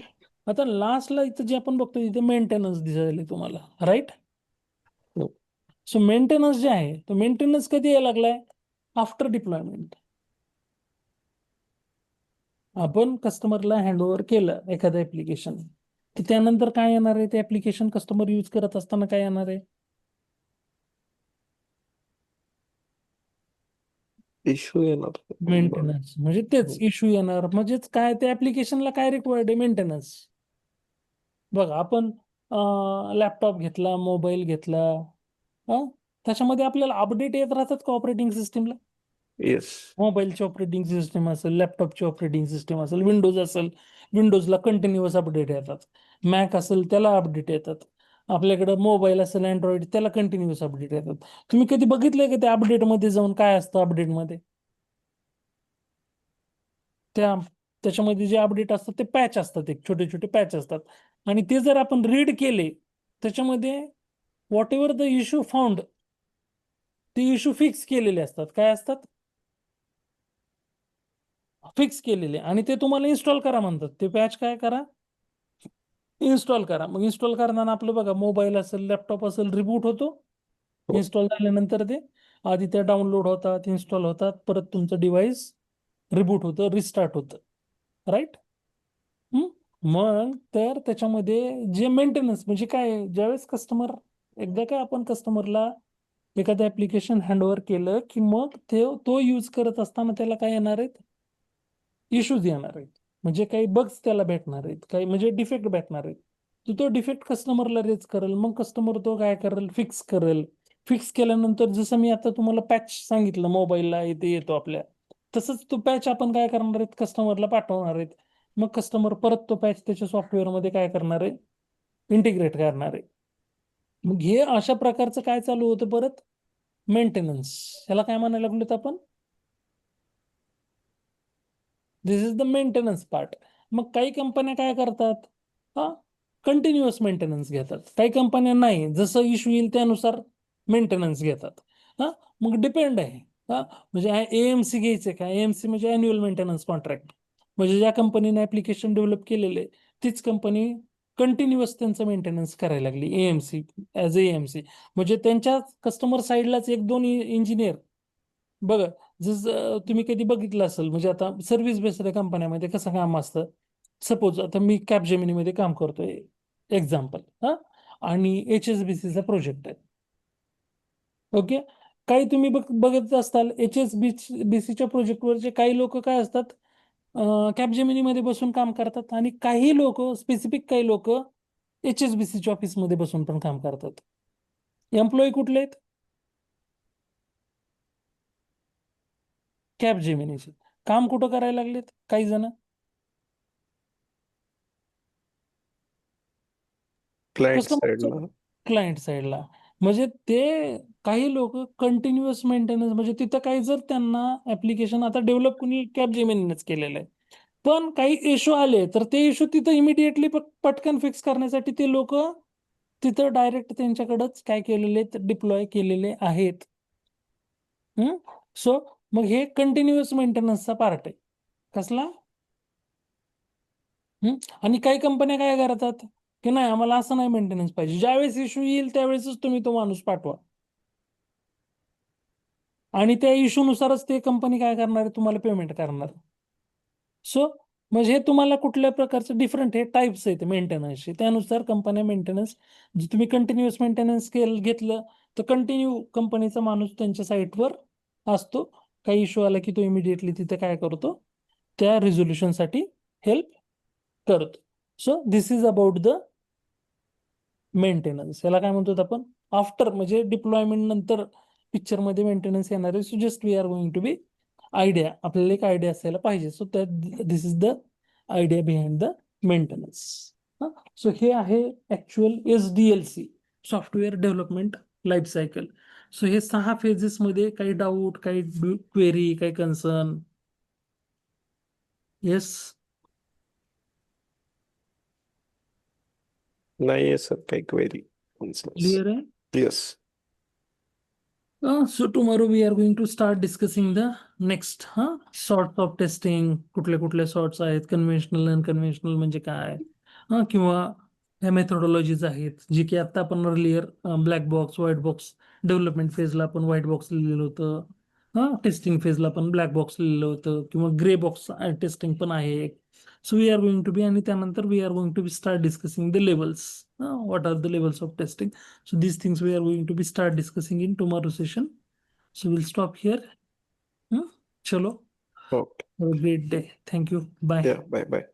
आता लास्टला इथं जे आपण बघतो तिथे मेंटेनन्स दिसायला तुम्हाला, राईट? हो. सो मेंटेनन्स जे आहे तो मेंटेनन्स कधी यायला लागलाय? After deployment. आपण कस्टमरला हँडओव्हर केलं एखादं ऍप्लिकेशन, तर त्यानंतर काय येणार आहे? ते ऍप्लिकेशन कस्टमर यूज करत असताना काय येणार आहे? इश्यू येणार. मेंटेनन्स. म्हणजे तेच इश्यू येणार. म्हणजेच काय, त्या ऍप्लिकेशनला काय रिक्वायर्ड आहे? मेंटेनन्स. बघा, आपण लॅपटॉप घेतला, मोबाईल घेतला, त्याच्यामध्ये आपल्याला अपडेट येत राहतात का ऑपरेटिंग सिस्टीमला? येस. मोबाईलची ऑपरेटिंग सिस्टीम असेल, लॅपटॉपची ऑपरेटिंग सिस्टीम असेल, विंडोज असेल, विंडोजला कंटिन्युअस अपडेट येतात. मॅक असेल त्याला अपडेट येतात. आपल्याकडे मोबाईल असेल अँड्रॉइड, त्याला कंटिन्युअस अपडेट येतात. तुम्ही कधी बघितलंय की त्या अपडेटमध्ये जाऊन काय असतं? अपडेटमध्ये त्याच्यामध्ये जे अपडेट असतात ते पॅच असतात, एक छोटे छोटे पॅच असतात. आणि ते जर आपण रीड केले, त्याच्यामध्ये what ever the issue found, ते इश्यू फिक्स केलेले असतात. काय असतात? फिक्स केलेले. आणि ते तुम्हाला इन्स्टॉल करा म्हणतात. ते पॅच काय करा? इन्स्टॉल करा. मग इन्स्टॉल करताना आपलं बघा, मोबाईल असेल, लॅपटॉप असेल, रिबूट होतो. हो. इन्स्टॉल झाल्यानंतर ते आधी त्या डाउनलोड होतात, इन्स्टॉल होतात, परत तुमचं डिव्हाइस रिबूट होतं, रिस्टार्ट होतं, राईट? मग तर त्याच्यामध्ये जे मेंटेनन्स म्हणजे काय, ज्यावेळेस कस्टमर, एकदा काय आपण कस्टमरला एखादं ऍप्लिकेशन हँडओव्हर केलं की मग ते तो यूज करत असताना त्याला काय येणार आहेत? इश्यूज येणार आहेत. म्हणजे काही बग्स त्याला भेटणार आहेत, काही म्हणजे डिफेक्ट भेटणार आहेत. तो डिफेक्ट कस्टमरला रेज करेल. मग कस्टमर तो काय करेल? फिक्स करेल. फिक्स केल्यानंतर जसं मी आता तुम्हाला पॅच सांगितलं, मोबाईलला इथे येतो आपल्या, तसंच तो पॅच आपण काय करणार आहेत? कस्टमरला पाठवणार आहेत. मग कस्टमर परत तो पॅच त्याच्या सॉफ्टवेअरमध्ये काय करणार आहे? इंटिग्रेट करणार आहे. मग हे अशा प्रकारचं काय चालू होतं? परत मेंटेनन्स. ह्याला काय म्हणायला लागलो आपण? दिस इज द मेंटेनन्स पार्ट. मग काही कंपन्या काय करतात? कंटिन्युअस मेंटेनन्स घेतात. काही कंपन्या नाही, जसं इश्यू येईल त्यानुसार मेंटेनन्स घेतात. मग डिपेंड आहे. म्हणजे एएमसी घ्यायचे का? एएमसी म्हणजे अॅन्युअल मेंटेनन्स कॉन्ट्रॅक्ट. म्हणजे ज्या कंपनीने ऍप्लिकेशन डेव्हलप केलेले तीच कंपनी कंटिन्युअस त्यांचं मेंटेनन्स करायला लागली, एएमसी, ऍज एएमसी. म्हणजे त्यांच्या कस्टमर साईडलाच एक दोन इंजिनियर, बघा, जसं तुम्ही कधी बघितलं असेल, म्हणजे आता सर्व्हिस बेस्ड कंपन्यामध्ये कसं काम असतं. सपोज आता मी कॅपजेमिनीमध्ये काम करतोय, एक्झाम्पल, आणि HSBCचा प्रोजेक्ट आहे. ओके. काही तुम्ही बघत असताल HSBCच्या प्रोजेक्टवरचे काही लोक काय असतात, कॅपजेमिनीमध्ये बसून काम करतात. आणि काही लोक, स्पेसिफिक काही लोक HSBCच्या ऑफिसमध्ये बसून पण काम करतात. एम्प्लॉई कुठले आहेत? कॅपजेमिनीचे. काम कुठं करायला लागलेत काही जण? क्लायंट कस्टमरच्या साईडला. क्लायंट साईडला. म्हणजे ते काही लोक कंटिन्युअस मेंटेनन्स, म्हणजे तिथं काही जर त्यांना ऍप्लिकेशन आता डेव्हलप कोणी कॅपजेमिनीनेच केलेलं आहे, पण काही इश्यू आले तर ते इश्यू तिथं इमिडिएटली पटकन फिक्स करण्यासाठी ते लोक तिथं डायरेक्ट त्यांच्याकडेच काय केलेले, डिप्लॉय केलेले आहेत. सो मग हे कंटिन्युअस मेंटेनन्सचा पार्ट आहे. कसला? आणि काही कंपन्या काय करतात की नाही, आम्हाला असं नाही मेंटेनन्स पाहिजे, ज्यावेळेस इश्यू येईल त्यावेळेसच तुम्ही तो माणूस पाठवा. आणि त्या इश्यू नुसारच ते कंपनी काय करणार आहे? तुम्हाला पेमेंट करणार. सो म्हणजे हे तुम्हाला कुठल्या प्रकारचं डिफरंट हे टाईप्स आहेत मेंटेनन्सचे, त्यानुसार कंपन्या मेंटेनन्स, जे तुम्ही कंटिन्युअस मेंटेनन्स घेतलं तर कंटिन्यू कंपनीचा माणूस त्यांच्या साईटवर असतो. काही इश्यू आला की तो इमिडिएटली तिथे काय करतो? त्या रिझोल्युशनसाठी हेल्प करतो. So this is about the maintenance. याला काय म्हणतो आपण? आफ्टर, म्हणजे डिप्लॉयमेंट नंतर पिक्चर मध्ये मेंटेनन्स येणार आहे. So just we are going to be idea, आपल्याला एक आयडिया असायला पाहिजे. So that this is the idea behind the maintenance. So हे आहे actual SDLC, software development life cycle. So हे 6 फेजेस मध्ये काही डाऊट, काही क्वेरी, काही कन्सर्न? येस. नाही आहे सर काही क्वेरी. Clear आहे? Yes. So tomorrow we are going to start discussing the next sorts of testing. कुठले कुठले sorts आहेत, कन्व्हेन्शनल अनकन्व्हेन्शनल म्हणजे काय, किंवा ह्या मेथोडॉलॉजीज आहेत जी की आता आपण earlier black box white box development फेजला आपण व्हाईट बॉक्स लिहिलेलं होतं, टेस्टिंग फेजला आपण ब्लॅक बॉक्स लिहिलेलं होतं, किंवा ग्रे बॉक्स टेस्टिंग पण आहे. So we are going to be, आणि त्यानंतर we are going to be start discussing the levels. What are the levels of testing? So these things we are going to be start discussing in tomorrow session. So we'll stop here. Chalo. Okay. Have a great day. Thank you. Bye. या bye bye.